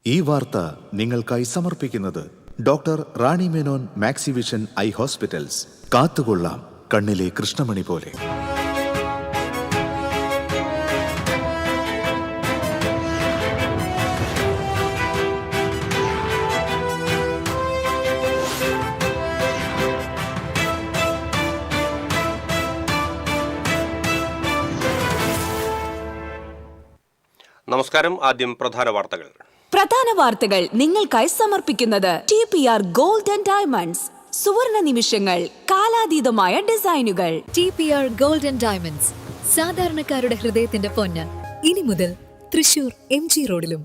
ഈ വാർത്ത നിങ്ങൾക്കായി സമർപ്പിക്കുന്നത് doctor Rani Menon Maxivision I hospitals. കാത്തുകൊള്ളാം കണ്ണിലെ കൃഷ്ണമണി പോലെ. നമസ്കാരം. ആദ്യം പ്രധാന വാർത്തകൾ നിങ്ങൾക്കായി സമർപ്പിക്കുന്നത് TPR ഗോൾഡ് ആൻഡ് ഡയമണ്ട്സ്. സുവർണ നിമിഷങ്ങൾ, കാലാതീതമായ ഡിസൈനുകൾ. TPR ഗോൾഡ് ആൻഡ് ഡയമണ്ട്സ്, സാധാരണക്കാരുടെ ഹൃദയത്തിന്റെ പൊന്ന്. ഇനി മുതൽ തൃശൂർ MG റോഡിലും.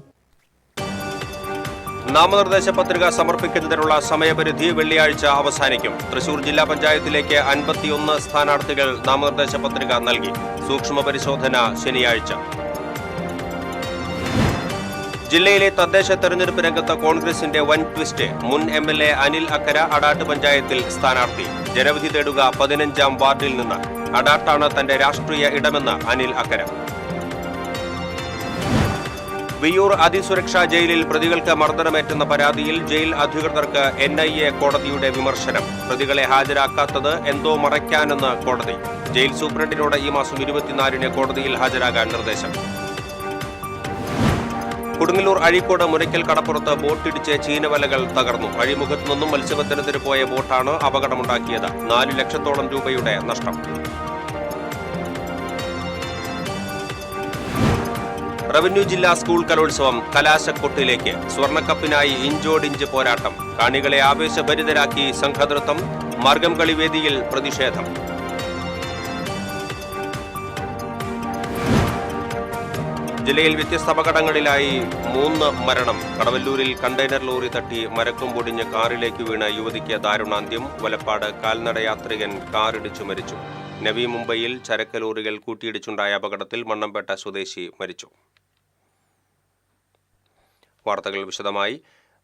നാമനിർദ്ദേശ പത്രിക സമർപ്പിക്കുന്നതിനുള്ള സമയപരിധി വെള്ളിയാഴ്ച അവസാനിക്കും. തൃശൂർ ജില്ലാ പഞ്ചായത്തിലേക്ക് 51 സ്ഥാനാർത്ഥികൾ നാമനിർദ്ദേശ പത്രിക നൽകി. സൂക്ഷ്മ പരിശോധന ശനിയാഴ്ച. ജില്ലയിലെ തദ്ദേശ തെരഞ്ഞെടുപ്പ് രംഗത്ത് കോൺഗ്രസിന്റെ വൻ ട്വിസ്റ്റ്. മുൻ MLA അനിൽ അക്കര അടാട്ട് പഞ്ചായത്തിൽ സ്ഥാനാർത്ഥി. ജനവിധി തേടുക 15-ാം വാർഡിൽ നിന്ന്. അടാട്ടാണ് തന്റെ രാഷ്ട്രീയ ഇടമെന്ന് അനിൽ അക്കര. വിയ്യൂർ അതിസുരക്ഷാ ജയിലിൽ പ്രതികൾക്ക് മർദ്ദനമേറ്റെന്ന പരാതിയിൽ ജയിൽ അധികൃതർക്ക് NIA കോടതിയുടെ വിമർശനം. പ്രതികളെ ഹാജരാക്കാത്തത് എന്തോ മറയ്ക്കാനെന്ന് കോടതി. ജയിൽ സൂപ്രണ്ടിനോട് ഈ മാസം 24-ന് കോടതിയിൽ ഹാജരാകാൻ നിർദ്ദേശം. കൊടുങ്ങല്ലൂർ അഴീക്കോട് മുരയ്ക്കൽ കടപ്പുറത്ത് ബോട്ടിടിച്ച് ചീനവലകൾ തകർന്നു. അഴിമുഖത്തു നിന്നും മത്സ്യബന്ധനത്തിന് പോയ ബോട്ടാണ് അപകടമുണ്ടാക്കിയത്. 4 ലക്ഷത്തോളം രൂപയുടെ നഷ്ടം. റവന്യൂ ജില്ലാ സ്കൂൾ കലോത്സവം കലാശക്കൊട്ടിലേക്ക്. സ്വർണ്ണക്കപ്പിനായി ഇഞ്ചോടിഞ്ച് പോരാട്ടം. കാണികളെ ആവേശഭരിതരാക്കി സംഘനൃത്തം. മാർഗം കളി വേദിയിൽ പ്രതിഷേധം. ജില്ലയിൽ വ്യത്യസ്ത അപകടങ്ങളിലായി 3 മരണം. കടവല്ലൂരിൽ കണ്ടെയ്നർ ലോറി തട്ടി മരക്കും പൊടിഞ്ഞ് കാറിലേക്ക് വീണ് യുവതിക്ക് ദാരുണാന്ത്യം. വലപ്പാട് കാൽനടയാത്രികൻ കാറിടിച്ചു മരിച്ചു. നവി മുംബൈയിൽ ചരക്ക് ലോറികൾ കൂട്ടിയിടിച്ചുണ്ടായ അപകടത്തിൽ മണ്ണമ്പേട്ട സ്വദേശി മരിച്ചു. വാർത്തകൾ വിശദമായി.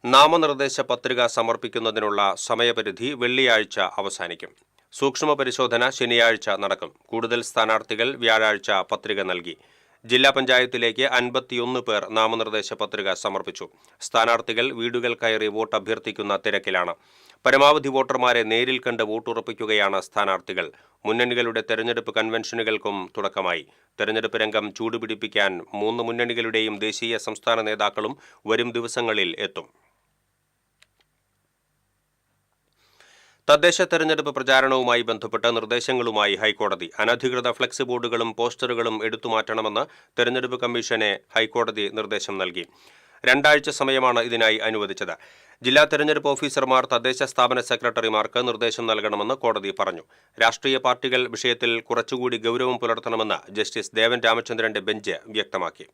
നാമനിർദ്ദേശ പത്രിക സമർപ്പിക്കുന്നതിനുള്ള സമയപരിധി വെള്ളിയാഴ്ച അവസാനിക്കും. സൂക്ഷ്മ പരിശോധന ശനിയാഴ്ച നടക്കും. കൂടുതൽ സ്ഥാനാർത്ഥികൾ വ്യാഴാഴ്ച പത്രിക നൽകി. ജില്ലാ പഞ്ചായത്തിലേക്ക് 51 പേർ നാമനിർദ്ദേശ പത്രിക സമർപ്പിച്ചു. സ്ഥാനാർത്ഥികൾ വീടുകൾ കയറി വോട്ട് അഭ്യർത്ഥിക്കുന്ന തിരക്കിലാണ്. പരമാവധി വോട്ടർമാരെ നേരിൽ കണ്ട് വോട്ടുറപ്പിക്കുകയാണ് സ്ഥാനാർത്ഥികൾ. മുന്നണികളുടെ തെരഞ്ഞെടുപ്പ് കൺവെൻഷനുകൾക്കും തുടക്കമായി. തെരഞ്ഞെടുപ്പ് രംഗം ചൂടുപിടിപ്പിക്കാൻ 3 മുന്നണികളുടെയും ദേശീയ സംസ്ഥാന നേതാക്കളും വരും ദിവസങ്ങളിൽ എത്തും. തദ്ദേശ തെരഞ്ഞെടുപ്പ് പ്രചാരണവുമായി ബന്ധപ്പെട്ട നിർദ്ദേശങ്ങളുമായി ഹൈക്കോടതി. അനധികൃത ഫ്ലക്സ് ബോർഡുകളും പോസ്റ്ററുകളും എടുത്തുമാറ്റണമെന്ന് തെരഞ്ഞെടുപ്പ് കമ്മീഷനെ ഹൈക്കോടതി നിർദ്ദേശം നൽകി. 2 ആഴ്ച സമയമാണ് ഇതിനായി അനുവദിച്ചത്. ജില്ലാ തെരഞ്ഞെടുപ്പ് ഓഫീസർമാർ തദ്ദേശ സ്ഥാപന സെക്രട്ടറിമാർക്ക് നിർദ്ദേശം നൽകണമെന്ന് കോടതി പറഞ്ഞു. രാഷ്ട്രീയ പാർട്ടികൾ വിഷയത്തിൽ കുറച്ചുകൂടി ഗൗരവം പുലർത്തണമെന്ന് ജസ്റ്റിസ് ദേവൻ രാമചന്ദ്രന്റെ ബെഞ്ച് വ്യക്തമാക്കി.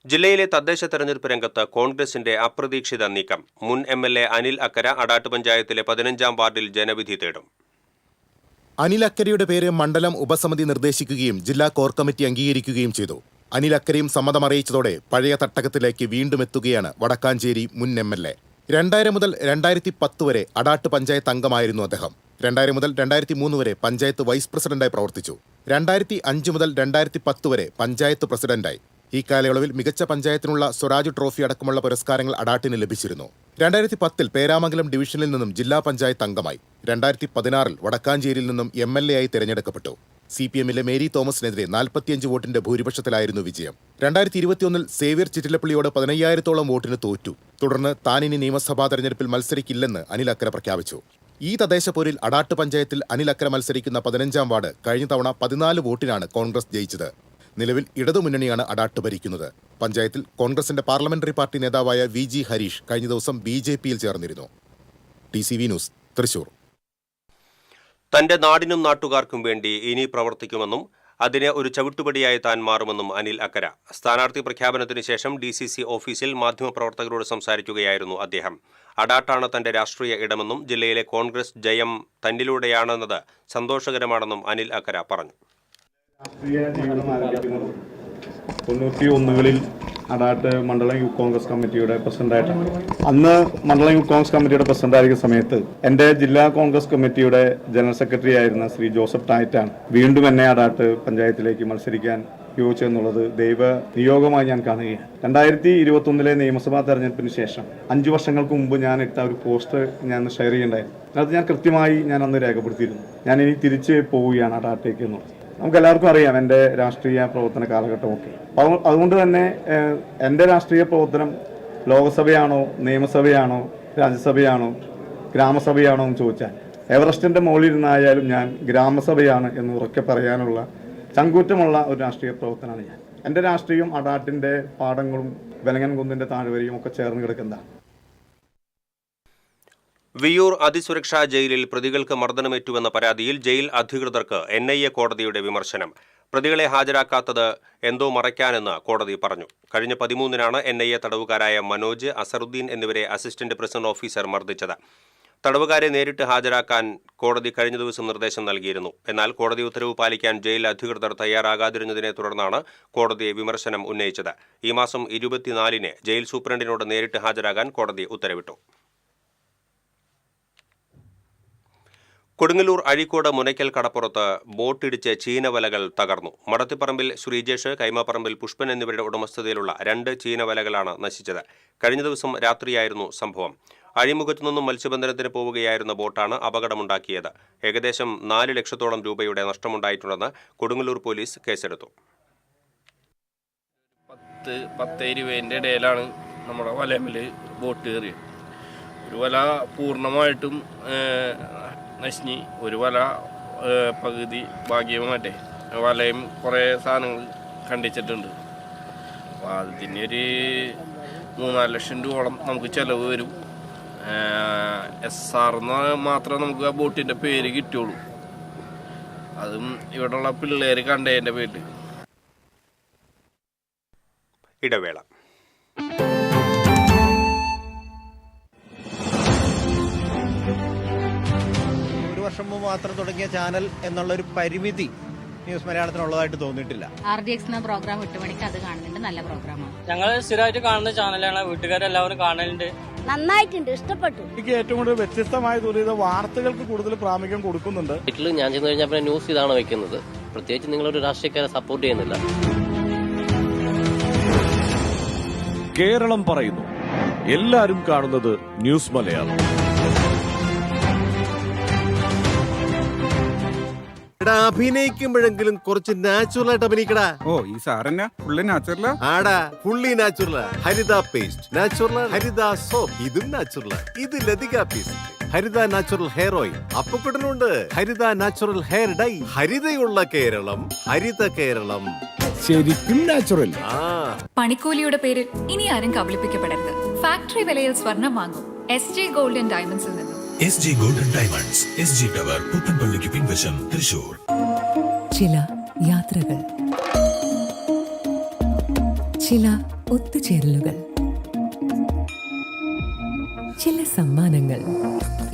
ജില്ലയിലെ തദ്ദേശ തെരഞ്ഞെടുപ്പ് രംഗത്ത് കോൺഗ്രസിന്റെ അപ്രതീക്ഷിത നീക്കം. മുൻ MLA അനിൽ അക്കര അടാട്ട് പഞ്ചായത്തിലെ 15-ാം വാർഡിൽ ജനവിധി തേടും. അനിൽ അക്കരയുടെ പേര് മണ്ഡലം ഉപസമിതി നിർദ്ദേശിക്കുകയും ജില്ലാ കോർ കമ്മിറ്റി അംഗീകരിക്കുകയും ചെയ്തു. അനിൽ അക്കരയും സമ്മതമറിയിച്ചതോടെ പഴയ തട്ടകത്തിലേക്ക് വീണ്ടും എത്തുകയാണ് വടക്കാഞ്ചേരി മുൻ MLA. 2000 മുതൽ 2010 വരെ അടാട്ട് പഞ്ചായത്ത് അംഗമായിരുന്നു അദ്ദേഹം. 2000 മുതൽ 2003 വരെ പഞ്ചായത്ത് വൈസ് പ്രസിഡന്റായി പ്രവർത്തിച്ചു. 2005 മുതൽ 2010 വരെ പഞ്ചായത്ത് പ്രസിഡന്റായി. ഈ കാലയളവിൽ മികച്ച പഞ്ചായത്തിനുള്ള സ്വരാജ് ട്രോഫി അടക്കമുള്ള പുരസ്കാരങ്ങൾ അടാട്ടിന് ലഭിച്ചിരുന്നു. 2010 പേരാമംഗലം ഡിവിഷനിൽ നിന്നും ജില്ലാ പഞ്ചായത്ത് അംഗമായി. 2016 വടക്കാഞ്ചേരിയിൽ നിന്നും MLA ആയി തെരഞ്ഞെടുക്കപ്പെട്ടു. CPMലെ മേരി തോമസിനെതിരെ 45 വോട്ടിന്റെ ഭൂരിപക്ഷത്തിലായിരുന്നു വിജയം. 2021 സേവ്യർ ചിറ്റിലപ്പള്ളിയോട് 15,000-ഓളം വോട്ടിന് തോറ്റു. തുടർന്ന് താനിനി നിയമസഭാ തെരഞ്ഞെടുപ്പിൽ മത്സരിക്കില്ലെന്ന് അനിൽ അക്കര പ്രഖ്യാപിച്ചു. ഈ തദ്ദേശപോരിൽ അടാട്ട് പഞ്ചായത്തിൽ അനിൽ അക്കര മത്സരിക്കുന്ന 15-ാം വാർഡ് കഴിഞ്ഞ തവണ 14 വോട്ടിനാണ് കോൺഗ്രസ് ജയിച്ചത്. നിലവിൽ ഇടതുമുന്നണിയാണ് അടാട്ട് ഭരിക്കുന്നത്. പഞ്ചായത്തിൽ കോൺഗ്രസിന്റെ പാർലമെന്ററി പാർട്ടി നേതാവായ VG ഹരീഷ് കഴിഞ്ഞ ദിവസം BJPയിൽ ചേർന്നിരുന്നു. TCV news, Thrissur. തന്റെ നാടിനും നാട്ടുകാർക്കും വേണ്ടി ഇനി പ്രവർത്തിക്കുമെന്നും അതിന് ഒരു ചവിട്ടുപടിയായി താൻ മാറുമെന്നും അനിൽ അക്കര. സ്ഥാനാർത്ഥി പ്രഖ്യാപനത്തിന് ശേഷം DCC ഓഫീസിൽ മാധ്യമപ്രവർത്തകരോട് സംസാരിക്കുകയായിരുന്നു അദ്ദേഹം. അടാട്ടാണ് തന്റെ രാഷ്ട്രീയ ഇടമെന്നും ജില്ലയിലെ കോൺഗ്രസ് ജയം തന്നിലൂടെയാണെന്നത് സന്തോഷകരമാണെന്നും അനിൽ അക്കര പറഞ്ഞു. രാഷ്ട്രീയ ജീവിതം ആരംഭിക്കുന്നത് 91-കളിൽ അടാട്ട് മണ്ഡലം യൂത്ത് കോൺഗ്രസ് കമ്മിറ്റിയുടെ പ്രസിഡന്റായിട്ടാണ്. അന്ന് മണ്ഡലം യൂത്ത് കോൺഗ്രസ് കമ്മിറ്റിയുടെ പ്രസിഡന്റായിരിക്കുന്ന സമയത്ത് എൻ്റെ ജില്ലാ കോൺഗ്രസ് കമ്മിറ്റിയുടെ ജനറൽ സെക്രട്ടറി ആയിരുന്ന ശ്രീ ജോസഫ് ടായിറ്റാണ് വീണ്ടും എന്നെ അടാട്ട് പഞ്ചായത്തിലേക്ക് മത്സരിക്കാൻ യോജിച്ചെന്നുള്ളത് ദൈവ നിയോഗമായി ഞാൻ കാണുകയാണ്. 2021 നിയമസഭാ തെരഞ്ഞെടുപ്പിന് ശേഷം 5 വർഷങ്ങൾക്ക് മുമ്പ് ഞാൻ ഇട്ട ഒരു പോസ്റ്റർ ഞാൻ ഷെയർ ചെയ്യേണ്ടായിരുന്നു. അത് ഞാൻ കൃത്യമായി അന്ന് രേഖപ്പെടുത്തിയിരുന്നു. ഞാൻ ഇനി തിരിച്ച് പോവുകയാണ് അടാട്ടേക്ക് എന്നുള്ളത്. നമുക്ക് എല്ലാവർക്കും അറിയാം എൻ്റെ രാഷ്ട്രീയ പ്രവർത്തന കാലഘട്ടമൊക്കെ. അതുകൊണ്ട് തന്നെ എൻ്റെ രാഷ്ട്രീയ പ്രവർത്തനം ലോകസഭയാണോ, നിയമസഭയാണോ, രാജ്യസഭയാണോ, ഗ്രാമസഭയാണോ എന്ന് ചോദിച്ചാൽ എവറസ്റ്റിൻ്റെ മുകളിലിരുന്നായാലും ഞാൻ ഗ്രാമസഭയാണ് എന്ന് ഉറക്കെ പറയാനുള്ള ചങ്കൂറ്റമുള്ള ഒരു രാഷ്ട്രീയ പ്രവർത്തനമാണ് ഞാൻ. എൻ്റെ രാഷ്ട്രീയം അടാട്ടിൻ്റെ പാടങ്ങളും വെലങ്ങൻ കുന്നിൻ്റെ താഴ്വരയും ഒക്കെ ചേർന്ന് കിടക്കുന്നതാണ്. വിയ്യൂർ അതിസുരക്ഷാ ജയിലിൽ പ്രതികൾക്ക് മർദ്ദനമേറ്റുവെന്ന പരാതിയിൽ ജയിൽ അധികൃതർക്ക് NIA കോടതിയുടെ വിമർശനം. പ്രതികളെ ഹാജരാക്കാത്തത് എന്തോ മറയ്ക്കാനെന്ന് കോടതി പറഞ്ഞു. കഴിഞ്ഞ 13-നാണ് NIA തടവുകാരായ മനോജ്, അസറുദ്ദീൻ എന്നിവരെ അസിസ്റ്റന്റ് പ്രിസൺ ഓഫീസർ മർദ്ദിച്ചത്. തടവുകാരെ നേരിട്ട് ഹാജരാക്കാൻ കോടതി കഴിഞ്ഞ ദിവസം നിർദ്ദേശം നൽകിയിരുന്നു. എന്നാൽ കോടതി ഉത്തരവ് പാലിക്കാൻ ജയിൽ അധികൃതർ തയ്യാറാകാതിരുന്നതിനെ തുടർന്നാണ് കോടതി വിമർശനം ഉന്നയിച്ചത്. ഈ മാസം 24-ന് ജയിൽ സൂപ്രണ്ടിനോട് നേരിട്ട് ഹാജരാകാൻ കോടതി ഉത്തരവിട്ടു. കൊടുങ്ങല്ലൂർ അഴീക്കോട് മുനയ്ക്കൽ കടപ്പുറത്ത് ബോട്ടിടിച്ച് ചീനവലകൾ തകർന്നു. മടത്തിപ്പറമ്പിൽ ശ്രീജേഷ്, കൈമാപ്പറമ്പിൽ പുഷ്പൻ എന്നിവരുടെ ഉടമസ്ഥതയിലുള്ള 2 ചീനവലകളാണ് നശിച്ചത്. കഴിഞ്ഞ ദിവസം രാത്രിയായിരുന്നു സംഭവം. അഴിമുഖത്തു നിന്നും മത്സ്യബന്ധനത്തിന് പോവുകയായിരുന്ന ബോട്ടാണ് അപകടമുണ്ടാക്കിയത്. ഏകദേശം 4 ലക്ഷത്തോളം രൂപയുടെ നഷ്ടമുണ്ടായിട്ടുണ്ടെന്ന് കൊടുങ്ങല്ലൂർ പോലീസ് കേസെടുത്തു. 10-20 ഇടയിലാണ് നമ്മുടെ വലയിൽ ബോട്ട് കയറിയത്. ഒരു വല പൂർണ്ണമായിട്ടും നശിഞ്ഞ്, ഒരു വല പകുതി ഭാഗ്യമായിട്ടെ വലയും കുറേ സാധനങ്ങൾ കണ്ടിച്ചിട്ടുണ്ട്. അപ്പോൾ അതിനൊരു 3-4 ലക്ഷം രൂപയോളം നമുക്ക് ചിലവ് വരും. SR മാത്രമേ നമുക്ക് ആ ബോട്ടിൻ്റെ പേര് കിട്ടുള്ളൂ. അതും ഇവിടെയുള്ള പിള്ളേർ കണ്ടതിൻ്റെ പേരിൽ. ഇടവേള. ഒരു വർഷം മുമ്പ് മാത്രം തുടങ്ങിയ ചാനൽ എന്നുള്ളൊരു പരിമിതി ന്യൂസ് മലയാളത്തിനുള്ളതായിട്ട് തോന്നിയിട്ടില്ല. RDX എന്ന പ്രോഗ്രാം 8 മണിക്ക് അത് കാണുന്നുണ്ട്. നല്ല പ്രോഗ്രാമാണ്. ഞങ്ങൾ സ്ഥിരമായിട്ട് കാണുന്ന ചാനലാണ്. വീട്ടുകാരെല്ലാവരും കാണലുണ്ട്. നന്നായിട്ടുണ്ട്, ഇഷ്ടപ്പെട്ടു. എനിക്ക് ഏറ്റവും കൂടുതൽ വ്യത്യസ്തമായ തോന്നിയത് വാർത്തകൾക്ക് കൂടുതൽ പ്രാമുഖ്യം കൊടുക്കുന്നുണ്ട്. വീട്ടിൽ ഞാൻ ചെന്ന് കഴിഞ്ഞാൽ പിന്നെ ന്യൂസ് ഇതാണ് വെക്കുന്നത്. പ്രത്യേകിച്ച് നിങ്ങളൊരു രാഷ്ട്രീയക്കാരെ സപ്പോർട്ട് ചെയ്യുന്നില്ല. കേരളം പറയുന്നു, എല്ലാരും കാണുന്നത് ന്യൂസ് മലയാളം. അഭിനയിക്കുമ്പോഴെങ്കിലും കുറച്ച് നാച്ചുറൽ ആയിട്ട് അഭിനയിക്കടാ. ഓ, ഈ സാറന്നെ ഫുള്ളി നാച്ചുറലാ? ആടാ, ഫുള്ളി നാച്ചുറലാ. ഹരിത പേസ്റ്റ് നാച്ചുറൽ, ഹരിത സോപ്പ് ഇതും നാച്ചുറൽ, ഇത് ലതിക പേസ്റ്റ്, ഹരിത നാച്ചുറൽ ഹെയർ ഓയിൽ, അപ്പക്കുട്ടനുണ്ട് ഹരിത natural hair dye. ഹരിതയുള്ള Keralam, Haritha Keralam, ശരിക്കും നാച്ചുറൽ. പണിക്കൂലിയുടെ പേരിൽ ഇനി ആരും കബളിപ്പിക്കപ്പെടരുത്. ഫാക്ടറി വിലയിൽ സ്വർണം വാങ്ങും SG ഗോൾഡ് ആൻഡ് ഡയമണ്ട്സിൽ നിന്നും. SG gold and diamonds, SG tower, പുത്തൻപള്ളിക്ക് പിൻവശം, തൃശൂർ. ചില യാത്രകൾ, ചില ഒത്തുചേരലുകൾ, ചില സമ്മാനങ്ങൾ,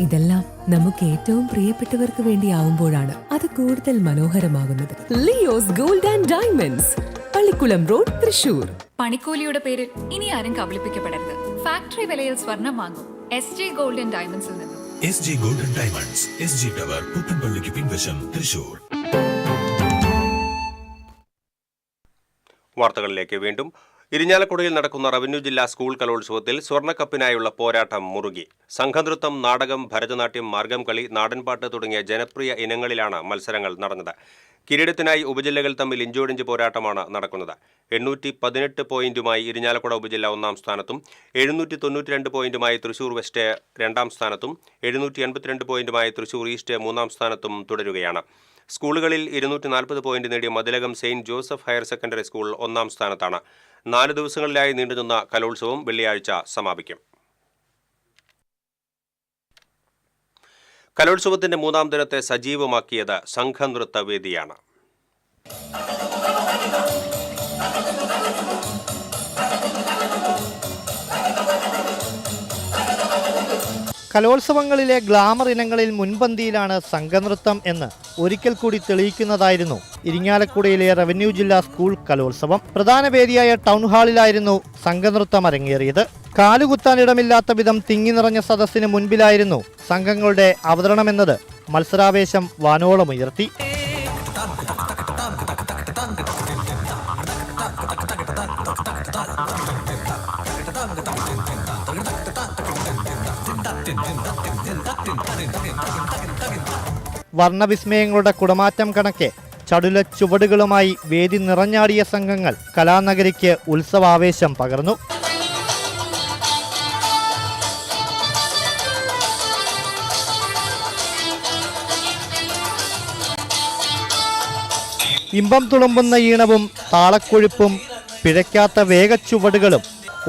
ഇതെല്ലാം നമുക്ക് ഏറ്റവും പ്രിയപ്പെട്ടവർക്ക് വേണ്ടിയാവുമ്പോഴാണ് അത് കൂടുതൽ മനോഹരമാകുന്നത്. Leo's gold and diamonds, Pallikulam road, Thrissur. പണിക്കൂലിയുടെ പേരിൽ ഇനി ആരും കബളിപ്പിക്കപ്പെടരുത്. ഫാക്ടറി വിലയിൽ സ്വർണം വാങ്ങും SG ഗോൾഡ് ആൻഡ് ഡയമണ്ട്സിൽ നിന്നും. SG gold and diamonds, SG tower, പുത്തൻപള്ളിക്ക് പിൻവശം, തൃശൂർ. വാർത്തകളിലേക്ക് വീണ്ടും. ഇരിഞ്ഞാലക്കുടയിൽ നടക്കുന്ന റവന്യൂ ജില്ലാ സ്കൂൾ കലോത്സവത്തിൽ സ്വർണ്ണക്കപ്പിനായുള്ള പോരാട്ടം മുറുകി. സംഘനൃത്തം, നാടകം, ഭരതനാട്യം, മാർഗംകളി, നാടൻപാട്ട് തുടങ്ങിയ ജനപ്രിയ ഇനങ്ങളിലാണ് മത്സരങ്ങൾ നടന്നത്. കിരീടത്തിനായി ഉപജില്ലകൾ തമ്മിൽ ഇഞ്ചോടിഞ്ച് പോരാട്ടമാണ് നടക്കുന്നത്. 818 പോയിന്റുമായി ഇരിഞ്ഞാലക്കുട ഉപജില്ല 1-ാം സ്ഥാനത്തും 792 പോയിന്റുമായി തൃശൂർ വെസ്റ്റ് 2-ാം സ്ഥാനത്തും 782 പോയിന്റുമായി തൃശൂർ ഈസ്റ്റ് 3-ാം സ്ഥാനത്തും തുടരുകയാണ്. സ്കൂളുകളിൽ 240 പോയിന്റ് നേടിയ Mathilakam Saint Joseph higher secondary school 1-ാം സ്ഥാനത്താണ്. 4 ദിവസങ്ങളിലായി നീണ്ടുനിന്ന കലോത്സവം വെള്ളിയാഴ്ച സമാപിക്കും. കലോത്സവത്തിന്റെ 3-ാം ദിനത്തെ സജീവമാക്കിയത് സംഘനൃത്ത വേദിയാണ്. കലോത്സവങ്ങളിലെ ഗ്ലാമർ ഇനങ്ങളിൽ മുൻപന്തിയിലാണ് സംഘനൃത്തം എന്ന് ഒരിക്കൽ കൂടി തെളിയിക്കുന്നതായിരുന്നു ഇരിങ്ങാലക്കുടയിലെ റവന്യൂ ജില്ലാ സ്കൂൾ കലോത്സവം. പ്രധാന വേദിയായ ടൗൺ ഹാളിലായിരുന്നു സംഘനൃത്തം അരങ്ങേറിയത്. കാലുകുത്താനിടമില്ലാത്ത വിധം തിങ്ങി നിറഞ്ഞ സദസ്സിന് മുൻപിലായിരുന്നു സംഘങ്ങളുടെ അവതരണമെന്നത് മത്സരാവേശം വാനോളമുയർത്തി. വർണ്ണവിസ്മയങ്ങളുടെ കുടമാറ്റം കണക്കെ ചടുല ചുവടുകളുമായി വേദി നിറഞ്ഞാടിയ സംഘങ്ങൾ കലാനഗരിക്ക് ഉത്സവാവേശം പകർന്നു. ഇമ്പം തുളുമ്പുന്ന ഈണവും താളക്കൊഴുപ്പും പിഴയ്ക്കാത്ത വേഗച്ചുവടുകളും